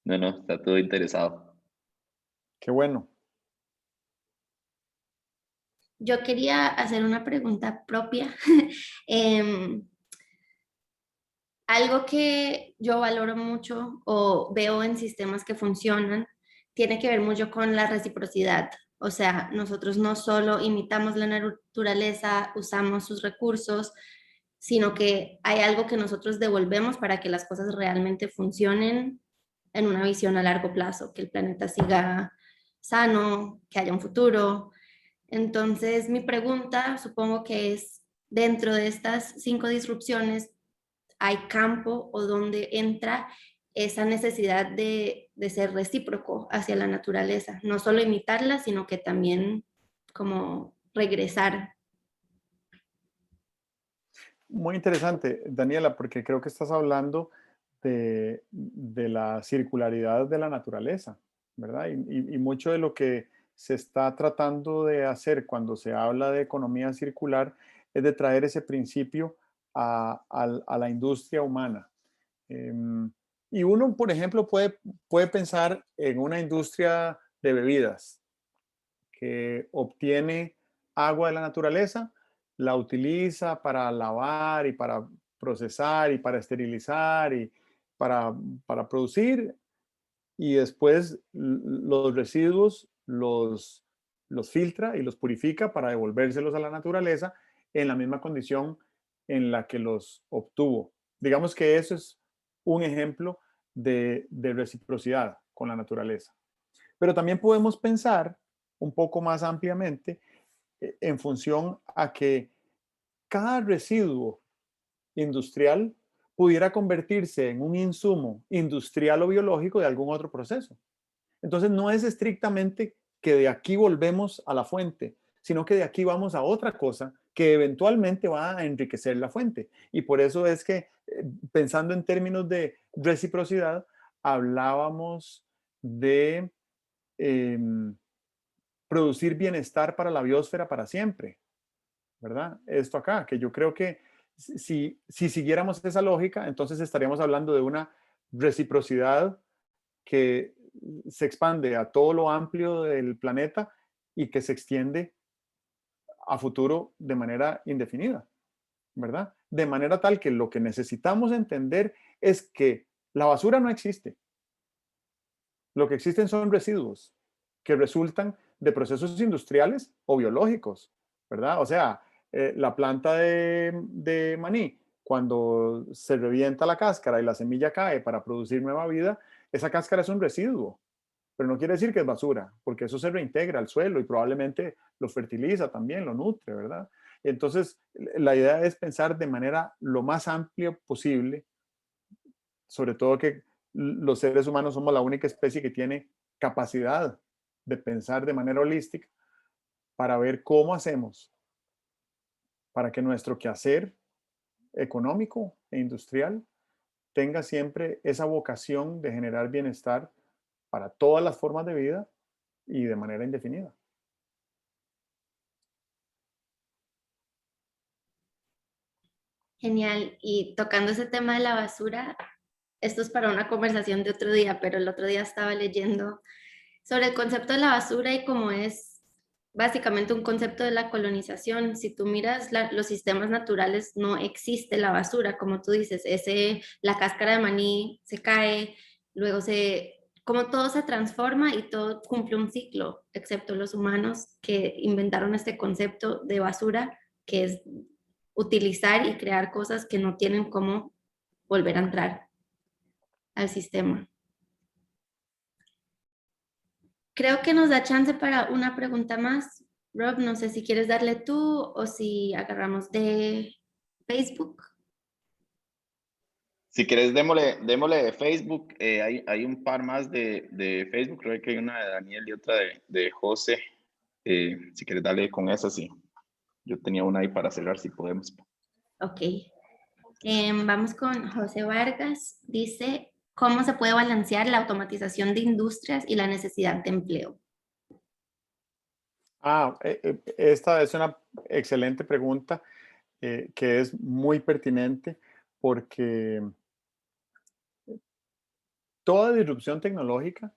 No, no, está todo interesado. Qué bueno. Yo quería hacer una pregunta propia. Em, Algo que yo valoro mucho o veo en sistemas que funcionan tiene que ver mucho con la reciprocidad. O sea, nosotros no solo imitamos la naturaleza, usamos sus recursos, sino que hay algo que nosotros devolvemos para que las cosas realmente funcionen en una visión a largo plazo, que el planeta siga sano, que haya un futuro. Entonces, mi pregunta supongo que es, dentro de estas 5 disrupciones, ¿hay campo o donde entra esa necesidad de ser recíproco hacia la naturaleza? No solo imitarla, sino que también como regresar. Muy interesante, Daniela, porque creo que estás hablando de la circularidad de la naturaleza, ¿verdad? Y mucho de lo que se está tratando de hacer cuando se habla de economía circular es de traer ese principio a la industria humana. Em, y uno, por ejemplo, puede pensar en una industria de bebidas que obtiene agua de la naturaleza, la utiliza para lavar y para procesar y para esterilizar y para, para producir, y después los residuos los filtra y los purifica para devolvérselos a la naturaleza en la misma condición en la que los obtuvo. Digamos que eso es un ejemplo de reciprocidad con la naturaleza. Pero también podemos pensar un poco más ampliamente en función a que cada residuo industrial pudiera convertirse en un insumo industrial o biológico de algún otro proceso. Entonces no es estrictamente que de aquí volvemos a la fuente, sino que de aquí vamos a otra cosa que eventualmente va a enriquecer la fuente. Y por eso es que, pensando en términos de reciprocidad, hablábamos de producir bienestar para la biosfera para siempre, ¿verdad? Esto acá, que yo creo que si siguiéramos esa lógica, entonces estaríamos hablando de una reciprocidad que se expande a todo lo amplio del planeta y que se extiende a futuro de manera indefinida, ¿verdad? De manera tal que lo que necesitamos entender es que la basura no existe. Lo que existen son residuos que resultan de procesos industriales o biológicos, ¿verdad? O sea, la planta de maní, cuando se revienta la cáscara y la semilla cae para producir nueva vida, esa cáscara es un residuo, pero no quiere decir que es basura, porque eso se reintegra al suelo y probablemente lo fertiliza también, lo nutre, ¿verdad? Entonces, la idea es pensar de manera lo más amplia posible, sobre todo que los seres humanos somos la única especie que tiene capacidad de pensar de manera holística para ver cómo hacemos para que nuestro quehacer económico e industrial tenga siempre esa vocación de generar bienestar para todas las formas de vida y de manera indefinida. Genial. Y tocando ese tema de la basura, esto es para una conversación de otro día, pero el otro día estaba leyendo sobre el concepto de la basura y cómo es básicamente un concepto de la colonización. Si tú miras los sistemas naturales, no existe la basura, como tú dices, la cáscara de maní se cae, luego como todo se transforma y todo cumple un ciclo, excepto los humanos que inventaron este concepto de basura, que es utilizar y crear cosas que no tienen cómo volver a entrar al sistema. Creo que nos da chance para una pregunta más. Rob, no sé si quieres darle tú o si agarramos de Facebook. Si querés, démosle de Facebook. Hay un par más de Facebook. Creo que hay una de Daniel y otra de José. Si quieres, darle con esa, sí. Yo tenía una ahí para cerrar, si podemos. Ok. Vamos con José Vargas. Dice, ¿cómo se puede balancear la automatización de industrias y la necesidad de empleo? Esta es una excelente pregunta que es muy pertinente porque toda disrupción tecnológica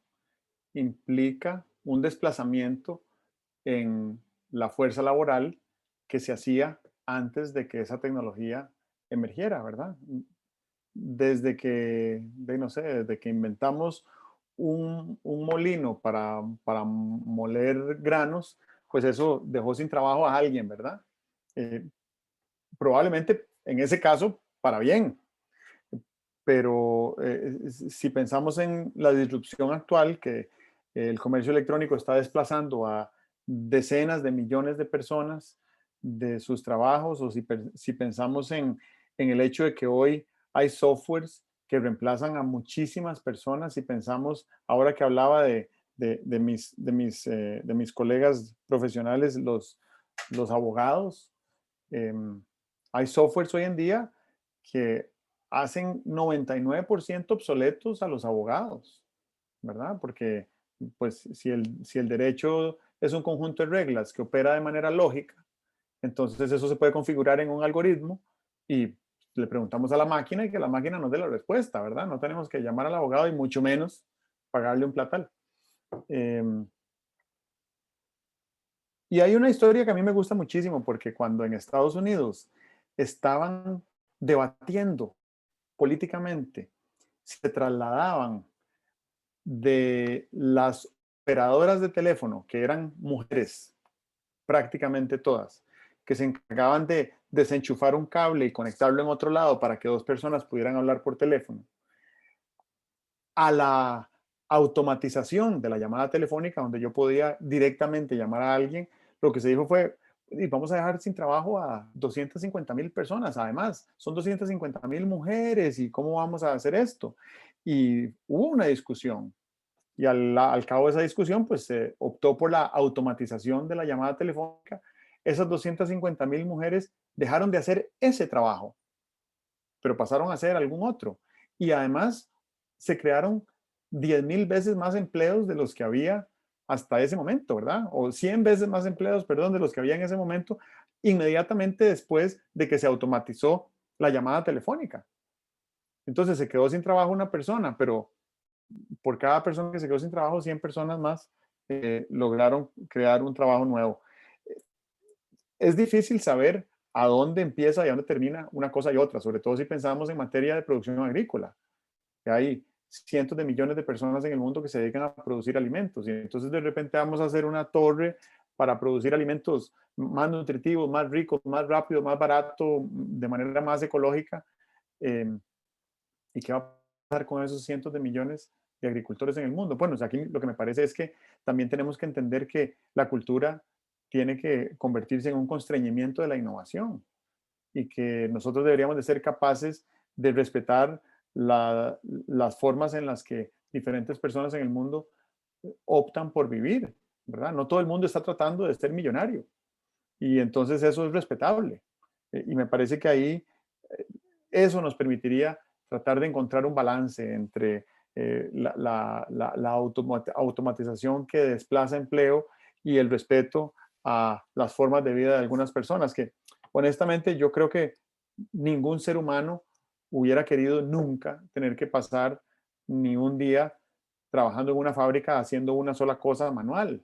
implica un desplazamiento en la fuerza laboral que se hacía antes de que esa tecnología emergiera, ¿verdad? No sé, desde que inventamos un molino para moler granos, pues eso dejó sin trabajo a alguien, ¿verdad? Eh, Probablemente en ese caso para bien, pero si pensamos en la disrupción actual, que el comercio electrónico está desplazando a decenas de millones de personas de sus trabajos, o si pensamos en el hecho de que hoy hay softwares que reemplazan a muchísimas personas, si pensamos, ahora que hablaba de mis colegas profesionales, los abogados, hay softwares hoy en día que hacen 99% obsoletos a los abogados, ¿verdad? Porque pues si el derecho es un conjunto de reglas que opera de manera lógica, entonces eso se puede configurar en un algoritmo y le preguntamos a la máquina y que la máquina nos dé la respuesta, ¿verdad? No tenemos que llamar al abogado y mucho menos pagarle un platal. Y hay una historia que a mí me gusta muchísimo porque cuando en Estados Unidos estaban debatiendo políticamente si se trasladaban de las operadoras de teléfono, que eran mujeres, prácticamente todas, que se encargaban de desenchufar un cable y conectarlo en otro lado para que dos personas pudieran hablar por teléfono, a la automatización de la llamada telefónica, donde yo podía directamente llamar a alguien, lo que se dijo fue, y vamos a dejar sin trabajo a 250,000 personas. Además, son 250,000 mujeres y cómo vamos a hacer esto. Y hubo una discusión Y al cabo de esa discusión, pues se optó por la automatización de la llamada telefónica. Esas 250,000 mujeres dejaron de hacer ese trabajo, pero pasaron a hacer algún otro. Y además se crearon 10,000 veces más empleos de los que había hasta ese momento, ¿verdad? O 100 veces más empleos, perdón, de los que había en ese momento, inmediatamente después de que se automatizó la llamada telefónica. Entonces se quedó sin trabajo una persona, pero por cada persona que se quedó sin trabajo, 100 personas más lograron crear un trabajo nuevo. Es difícil saber a dónde empieza y a dónde termina una cosa y otra, sobre todo si pensamos en materia de producción agrícola. Hay cientos de millones de personas en el mundo que se dedican a producir alimentos y entonces de repente vamos a hacer una torre para producir alimentos más nutritivos, más ricos, más rápido, más barato, de manera más ecológica. ¿Y qué va a pasar con esos cientos de millones de agricultores en el mundo? Bueno, aquí lo que me parece es que también tenemos que entender que la cultura tiene que convertirse en un constreñimiento de la innovación y que nosotros deberíamos de ser capaces de respetar las formas en las que diferentes personas en el mundo optan por vivir, ¿verdad? No todo el mundo está tratando de ser millonario y entonces eso es respetable. Y me parece que ahí eso nos permitiría tratar de encontrar un balance entre la automatización que desplaza empleo y el respeto a las formas de vida de algunas personas que honestamente yo creo que ningún ser humano hubiera querido nunca tener que pasar ni un día trabajando en una fábrica haciendo una sola cosa manual.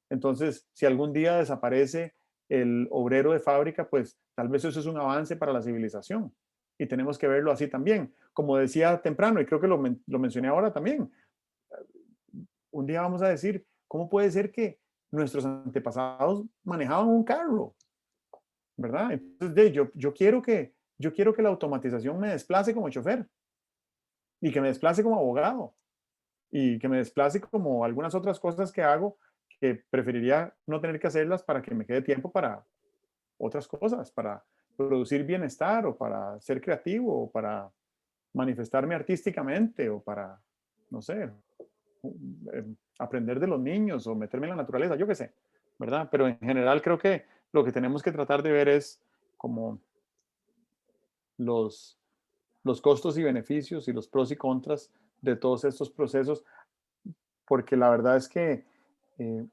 Entonces, si algún día desaparece el obrero de fábrica, pues tal vez eso es un avance para la civilización. Y tenemos que verlo así también. Como decía temprano, y creo que lo mencioné ahora también, un día vamos a decir, ¿cómo puede ser que nuestros antepasados manejaban un carro? ¿Verdad? Entonces, yo quiero que la automatización me desplace como chofer y que me desplace como abogado y que me desplace como algunas otras cosas que hago que preferiría no tener que hacerlas para que me quede tiempo para otras cosas, para producir bienestar o para ser creativo o para manifestarme artísticamente o para, no sé, aprender de los niños o meterme en la naturaleza, yo qué sé, ¿verdad? Pero en general creo que lo que tenemos que tratar de ver es como los, los costos y beneficios y los pros y contras de todos estos procesos, porque la verdad es que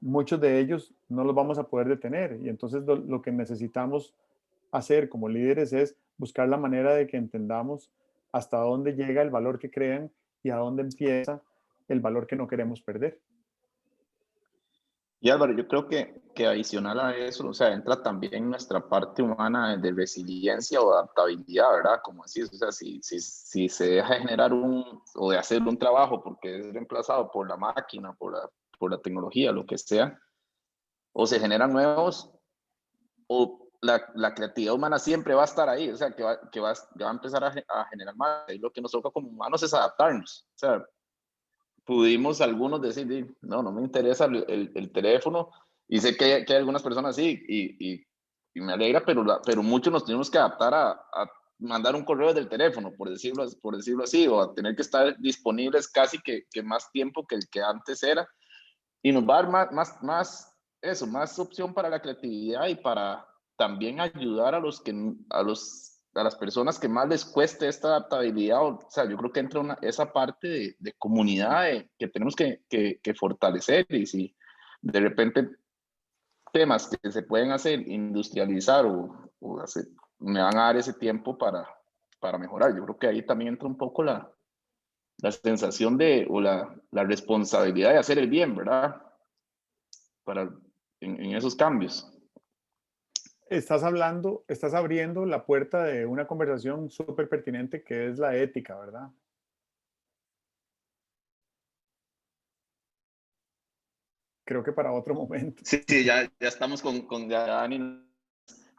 muchos de ellos no los vamos a poder detener y entonces lo que necesitamos hacer como líderes es buscar la manera de que entendamos hasta dónde llega el valor que crean y a dónde empieza el valor que no queremos perder. Y Álvaro, yo creo que adicional a eso, o sea, entra también nuestra parte humana de resiliencia o adaptabilidad, ¿verdad? Como decís, o sea, si se deja de generar o de hacer un trabajo porque es reemplazado por la máquina, por la tecnología, lo que sea, o se generan nuevos, o la creatividad humana siempre va a estar ahí, o sea, que va a empezar a generar más. Y lo que nos toca como humanos es adaptarnos, o sea, pudimos algunos decir, no, no me interesa el teléfono, y sé que hay algunas personas así, y me alegra, pero muchos nos tenemos que adaptar a mandar un correo del teléfono, por decirlo así, o a tener que estar disponibles casi que más tiempo que el que antes era, y nos va a dar más opción para la creatividad y para también ayudar a las personas que más les cueste esta adaptabilidad. O sea, yo creo que entra esa parte de comunidad que tenemos que fortalecer, y si de repente temas que se pueden hacer, industrializar o hacer, me van a dar ese tiempo para mejorar. Yo creo que ahí también entra un poco la sensación o la responsabilidad de hacer el bien, ¿verdad? En esos cambios. Estás abriendo la puerta de una conversación súper pertinente que es la ética, ¿verdad? Creo que para otro momento. Sí, ya estamos ya Dani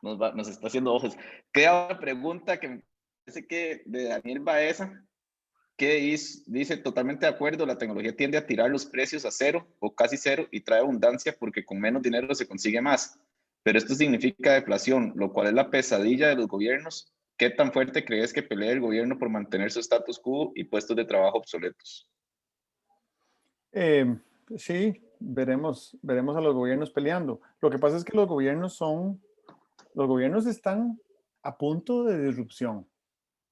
nos está haciendo ojos. Queda otra pregunta que me parece que de Daniel Baeza, que dice totalmente de acuerdo, la tecnología tiende a tirar los precios a cero o casi cero y trae abundancia porque con menos dinero se consigue más. Pero esto significa deflación, lo cual es la pesadilla de los gobiernos. ¿Qué tan fuerte crees que pelea el gobierno por mantener su status quo y puestos de trabajo obsoletos? Eh, sí, veremos a los gobiernos peleando. Lo que pasa es que los gobiernos están a punto de disrupción,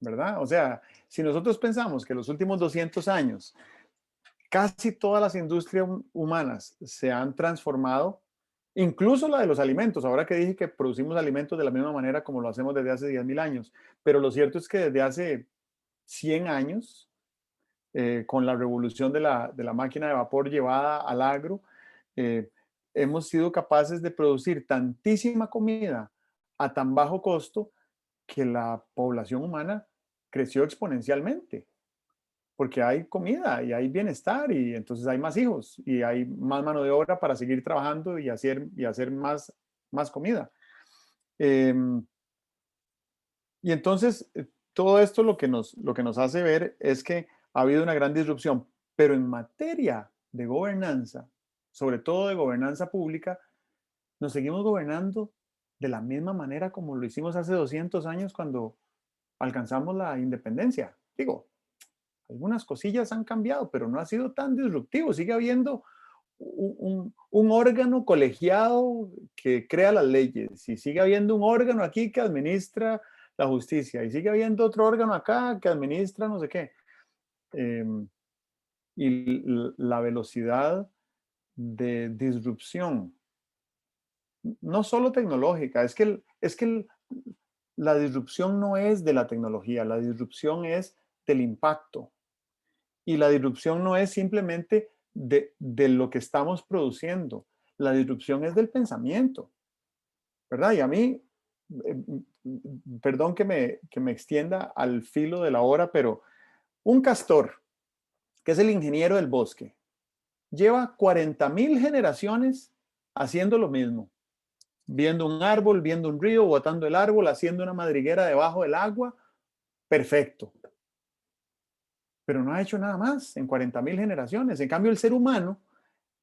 ¿verdad? O sea, si nosotros pensamos que los últimos 200 años casi todas las industrias humanas se han transformado, incluso la de los alimentos. Ahora que dije que producimos alimentos de la misma manera como lo hacemos desde hace 10.000 años, pero lo cierto es que desde hace 100 años, con la revolución de la máquina de vapor llevada al agro, eh, hemos sido capaces de producir tantísima comida a tan bajo costo que la población humana creció exponencialmente porque hay comida y hay bienestar y entonces hay más hijos y hay más mano de obra para seguir trabajando y hacer más comida. Eh, y entonces todo esto lo que nos hace ver es que ha habido una gran disrupción, pero en materia de gobernanza, sobre todo de gobernanza pública, nos seguimos gobernando de la misma manera como lo hicimos hace 200 años cuando alcanzamos la independencia. Digo, algunas cosillas han cambiado, pero no ha sido tan disruptivo. Sigue habiendo un órgano colegiado que crea las leyes y sigue habiendo un órgano aquí que administra la justicia y sigue habiendo otro órgano acá que administra no sé qué. Eh, y la velocidad de disrupción, no solo tecnológica, la disrupción no es de la tecnología, la disrupción es del impacto. Y la disrupción no es simplemente de lo que estamos produciendo, la disrupción es del pensamiento, ¿verdad? Y a mí, perdón que me extienda al filo de la hora, pero un castor, que es el ingeniero del bosque, lleva 40.000 generaciones haciendo lo mismo, viendo un árbol, viendo un río, botando el árbol, haciendo una madriguera debajo del agua, perfecto. Pero no ha hecho nada más en 40.000 generaciones. En cambio, el ser humano,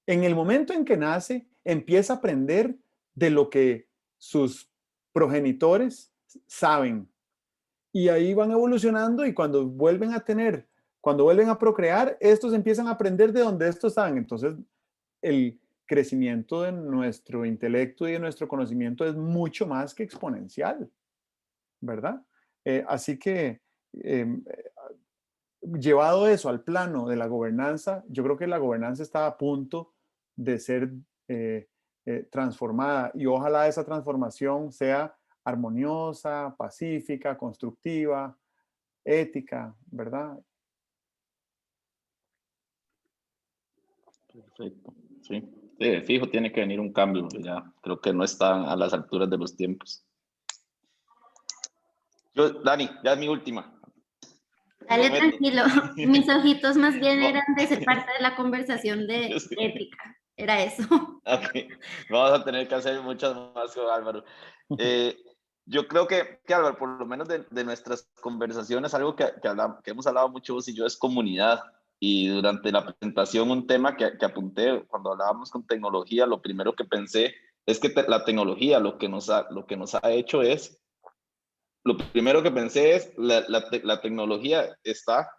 en el momento en que nace, empieza a aprender de lo que sus progenitores saben. Y ahí van evolucionando y cuando vuelven a procrear, estos empiezan a aprender de donde estos saben. Entonces, el crecimiento de nuestro intelecto y de nuestro conocimiento es mucho más que exponencial, ¿verdad? Así que llevado eso al plano de la gobernanza, yo creo que la gobernanza está a punto de ser transformada y ojalá esa transformación sea armoniosa, pacífica, constructiva, ética, ¿verdad? Perfecto, sí. Sí, de fijo tiene que venir un cambio, ya creo que no están a las alturas de los tiempos. Dani, ya es mi última. Dale tranquilo, mis ojitos más bien No. eran de ser parte de la conversación de ética, era eso. Okay. Vamos a tener que hacer muchas más con Álvaro. Yo creo que Álvaro, por lo menos de nuestras conversaciones, algo que hemos hablado mucho vos y yo es comunidad. Y durante la presentación, un tema que apunté cuando hablábamos con tecnología, lo primero que pensé es que la tecnología lo que nos ha hecho es, lo primero que pensé es, la tecnología está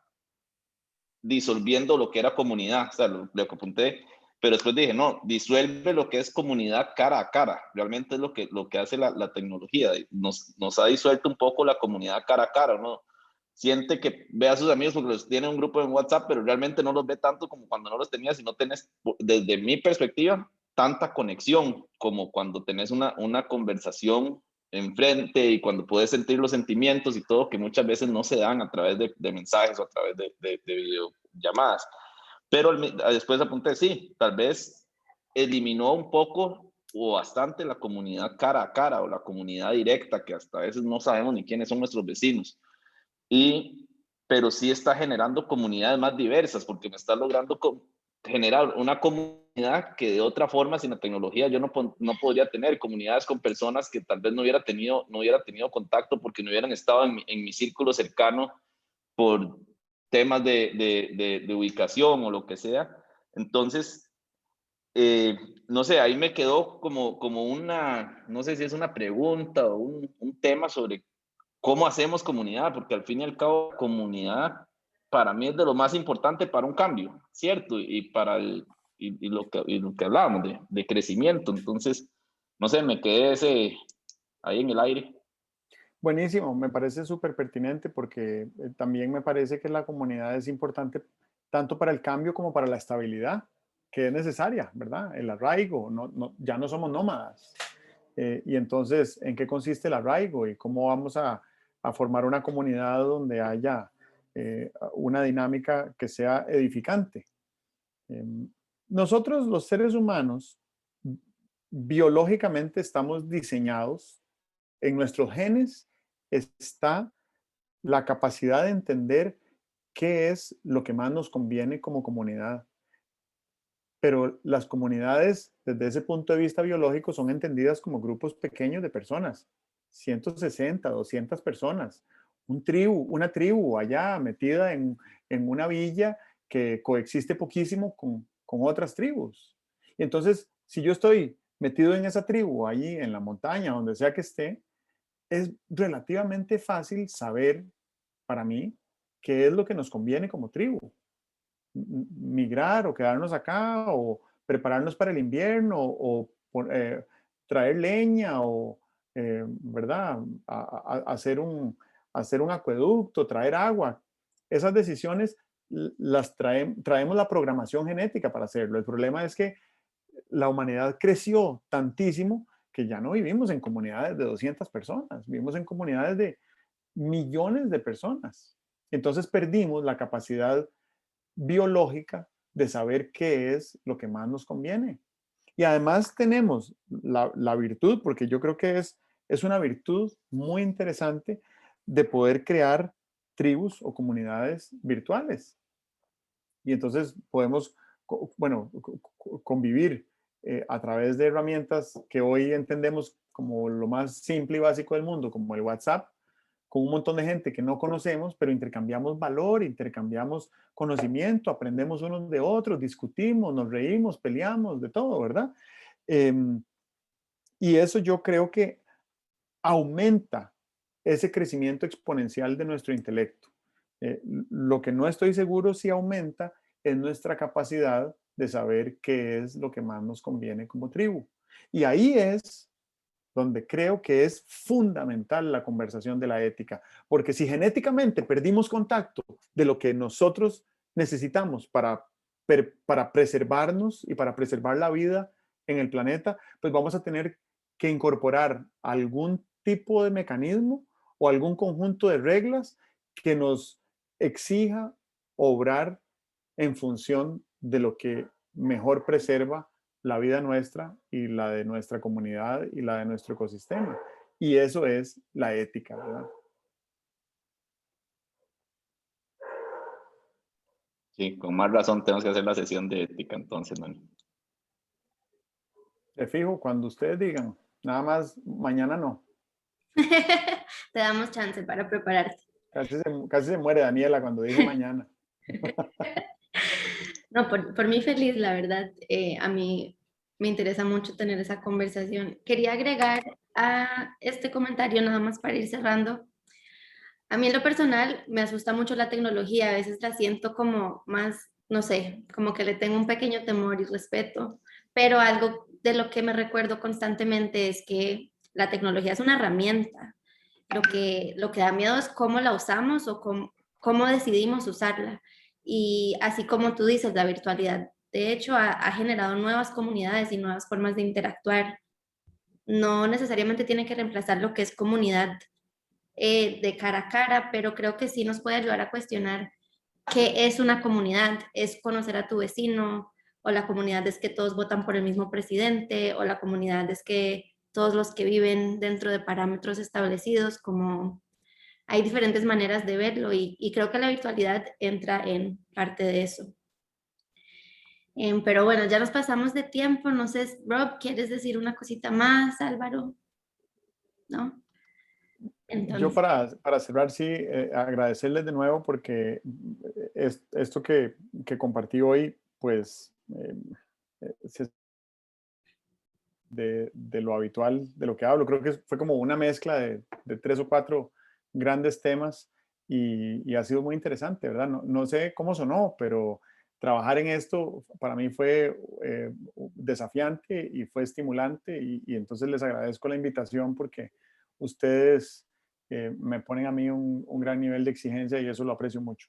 disolviendo lo que era comunidad, o sea, lo que apunté, pero después dije, no, disuelve lo que es comunidad cara a cara, realmente es lo que hace la tecnología, nos ha disuelto un poco la comunidad cara a cara, ¿no? Siente que ve a sus amigos porque los tiene un grupo en WhatsApp, pero realmente no los ve tanto como cuando no los tenías y no tenés, desde mi perspectiva, tanta conexión como cuando tenés una conversación enfrente y cuando puedes sentir los sentimientos y todo que muchas veces no se dan a través de mensajes o a través de videollamadas. Pero después apunté, sí, tal vez eliminó un poco o bastante la comunidad cara a cara o la comunidad directa, que hasta a veces no sabemos ni quiénes son nuestros vecinos. Pero sí está generando comunidades más diversas, porque me está logrando generar una comunidad que de otra forma, sin la tecnología, yo no podría tener comunidades con personas que tal vez no hubiera tenido contacto porque no hubieran estado en mi círculo cercano por temas de ubicación o lo que sea. Entonces, no sé, ahí me quedó como una, no sé si es una pregunta o un tema sobre cómo hacemos comunidad, porque al fin y al cabo, comunidad para mí es de lo más importante para un cambio, ¿cierto? Y para lo que hablábamos de crecimiento. Entonces, no sé, me quedé ahí en el aire. Buenísimo, me parece súper pertinente porque también me parece que la comunidad es importante tanto para el cambio como para la estabilidad, que es necesaria, ¿verdad? El arraigo, ya no somos nómadas. Y entonces, ¿en qué consiste el arraigo y cómo vamos a formar una comunidad donde haya una dinámica que sea edificante? Nosotros, los seres humanos, biológicamente estamos diseñados, en nuestros genes está la capacidad de entender qué es lo que más nos conviene como comunidad. Pero las comunidades, desde ese punto de vista biológico, son entendidas como grupos pequeños de personas, 160, 200 personas, una tribu allá metida en una villa que coexiste poquísimo con otras tribus. Y entonces, si yo estoy metido en esa tribu, allí en la montaña, donde sea que esté, es relativamente fácil saber para mí qué es lo que nos conviene como tribu. Migrar o quedarnos acá o prepararnos para el invierno o traer leña o, ¿verdad? Hacer un acueducto, traer agua. Esas decisiones traemos la programación genética para hacerlo. El problema es que la humanidad creció tantísimo que ya no vivimos en comunidades de 200 personas, vivimos en comunidades de millones de personas. Entonces perdimos la capacidad biológica de saber qué es lo que más nos conviene. Y además tenemos la virtud, porque yo creo que es una virtud muy interesante de poder crear tribus o comunidades virtuales. Y entonces podemos, bueno, convivir a través de herramientas que hoy entendemos como lo más simple y básico del mundo, como el WhatsApp, con un montón de gente que no conocemos, pero intercambiamos valor, intercambiamos conocimiento, aprendemos unos de otros, discutimos, nos reímos, peleamos, de todo, ¿verdad? Y eso yo creo que aumenta ese crecimiento exponencial de nuestro intelecto. Lo que no estoy seguro si aumenta es nuestra capacidad de saber qué es lo que más nos conviene como tribu. Y ahí es donde creo que es fundamental la conversación de la ética, porque si genéticamente perdimos contacto de lo que nosotros necesitamos para preservarnos y para preservar la vida en el planeta, pues vamos a tener que incorporar algún tipo de mecanismo o algún conjunto de reglas que nos exija obrar en función de lo que mejor preserva la vida nuestra y la de nuestra comunidad y la de nuestro ecosistema. Y eso es la ética, ¿verdad? Sí, con más razón tenemos que hacer la sesión de ética entonces, Nani. Te fijo, cuando ustedes digan, nada más mañana no. Te damos chance para prepararte. Casi se muere Daniela cuando dije mañana. No, por mí feliz, la verdad. A mí me interesa mucho tener esa conversación. Quería agregar a este comentario, nada más para ir cerrando. A mí en lo personal me asusta mucho la tecnología, a veces la siento como más, no sé, como que le tengo un pequeño temor y respeto, pero algo de lo que me recuerdo constantemente es que la tecnología es una herramienta. Lo que da miedo es cómo la usamos o cómo decidimos usarla. Y así como tú dices, la virtualidad, de hecho, ha generado nuevas comunidades y nuevas formas de interactuar. No necesariamente tiene que reemplazar lo que es comunidad de cara a cara, pero creo que sí nos puede ayudar a cuestionar qué es una comunidad. Es conocer a tu vecino, o la comunidad es que todos votan por el mismo presidente, o la comunidad es que todos los que viven dentro de parámetros establecidos, como hay diferentes maneras de verlo y creo que la virtualidad entra en parte de eso. Pero bueno, ya nos pasamos de tiempo, no sé, Rob, ¿quieres decir una cosita más, Álvaro? ¿No? Yo Entonces, para cerrar, sí, agradecerles de nuevo porque esto que compartí hoy, pues, de lo habitual, de lo que hablo. Creo que fue como una mezcla de 3 o 4 grandes temas y ha sido muy interesante, ¿verdad? No sé cómo sonó, pero trabajar en esto para mí fue desafiante y fue estimulante y entonces les agradezco la invitación porque ustedes me ponen a mí un gran nivel de exigencia y eso lo aprecio mucho.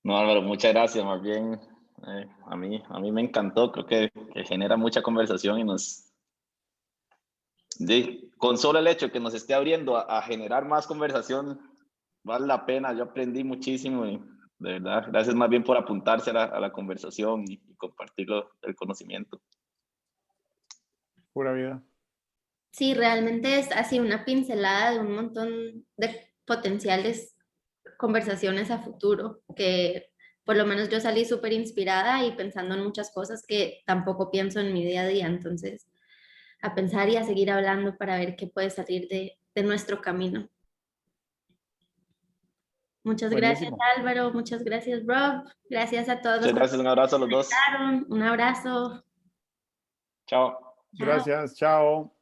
No, Álvaro, muchas gracias. Más bien, a mí me encantó. Creo que genera mucha conversación y con solo el hecho de que nos esté abriendo a generar más conversación, vale la pena. Yo aprendí muchísimo y de verdad, gracias más bien por apuntarse a la conversación y compartir el conocimiento. Pura vida. Sí, realmente es así una pincelada de un montón de potenciales conversaciones a futuro, que por lo menos yo salí súper inspirada y pensando en muchas cosas que tampoco pienso en mi día a día. Entonces, a pensar y a seguir hablando para ver qué puede salir de nuestro camino. Muchas gracias, Buenísimo. Álvaro. Muchas gracias, Rob. Gracias a todos los Muchas que gracias. Un abrazo a los dos. comentaron. Un abrazo. Chao. Chao. Gracias. Chao.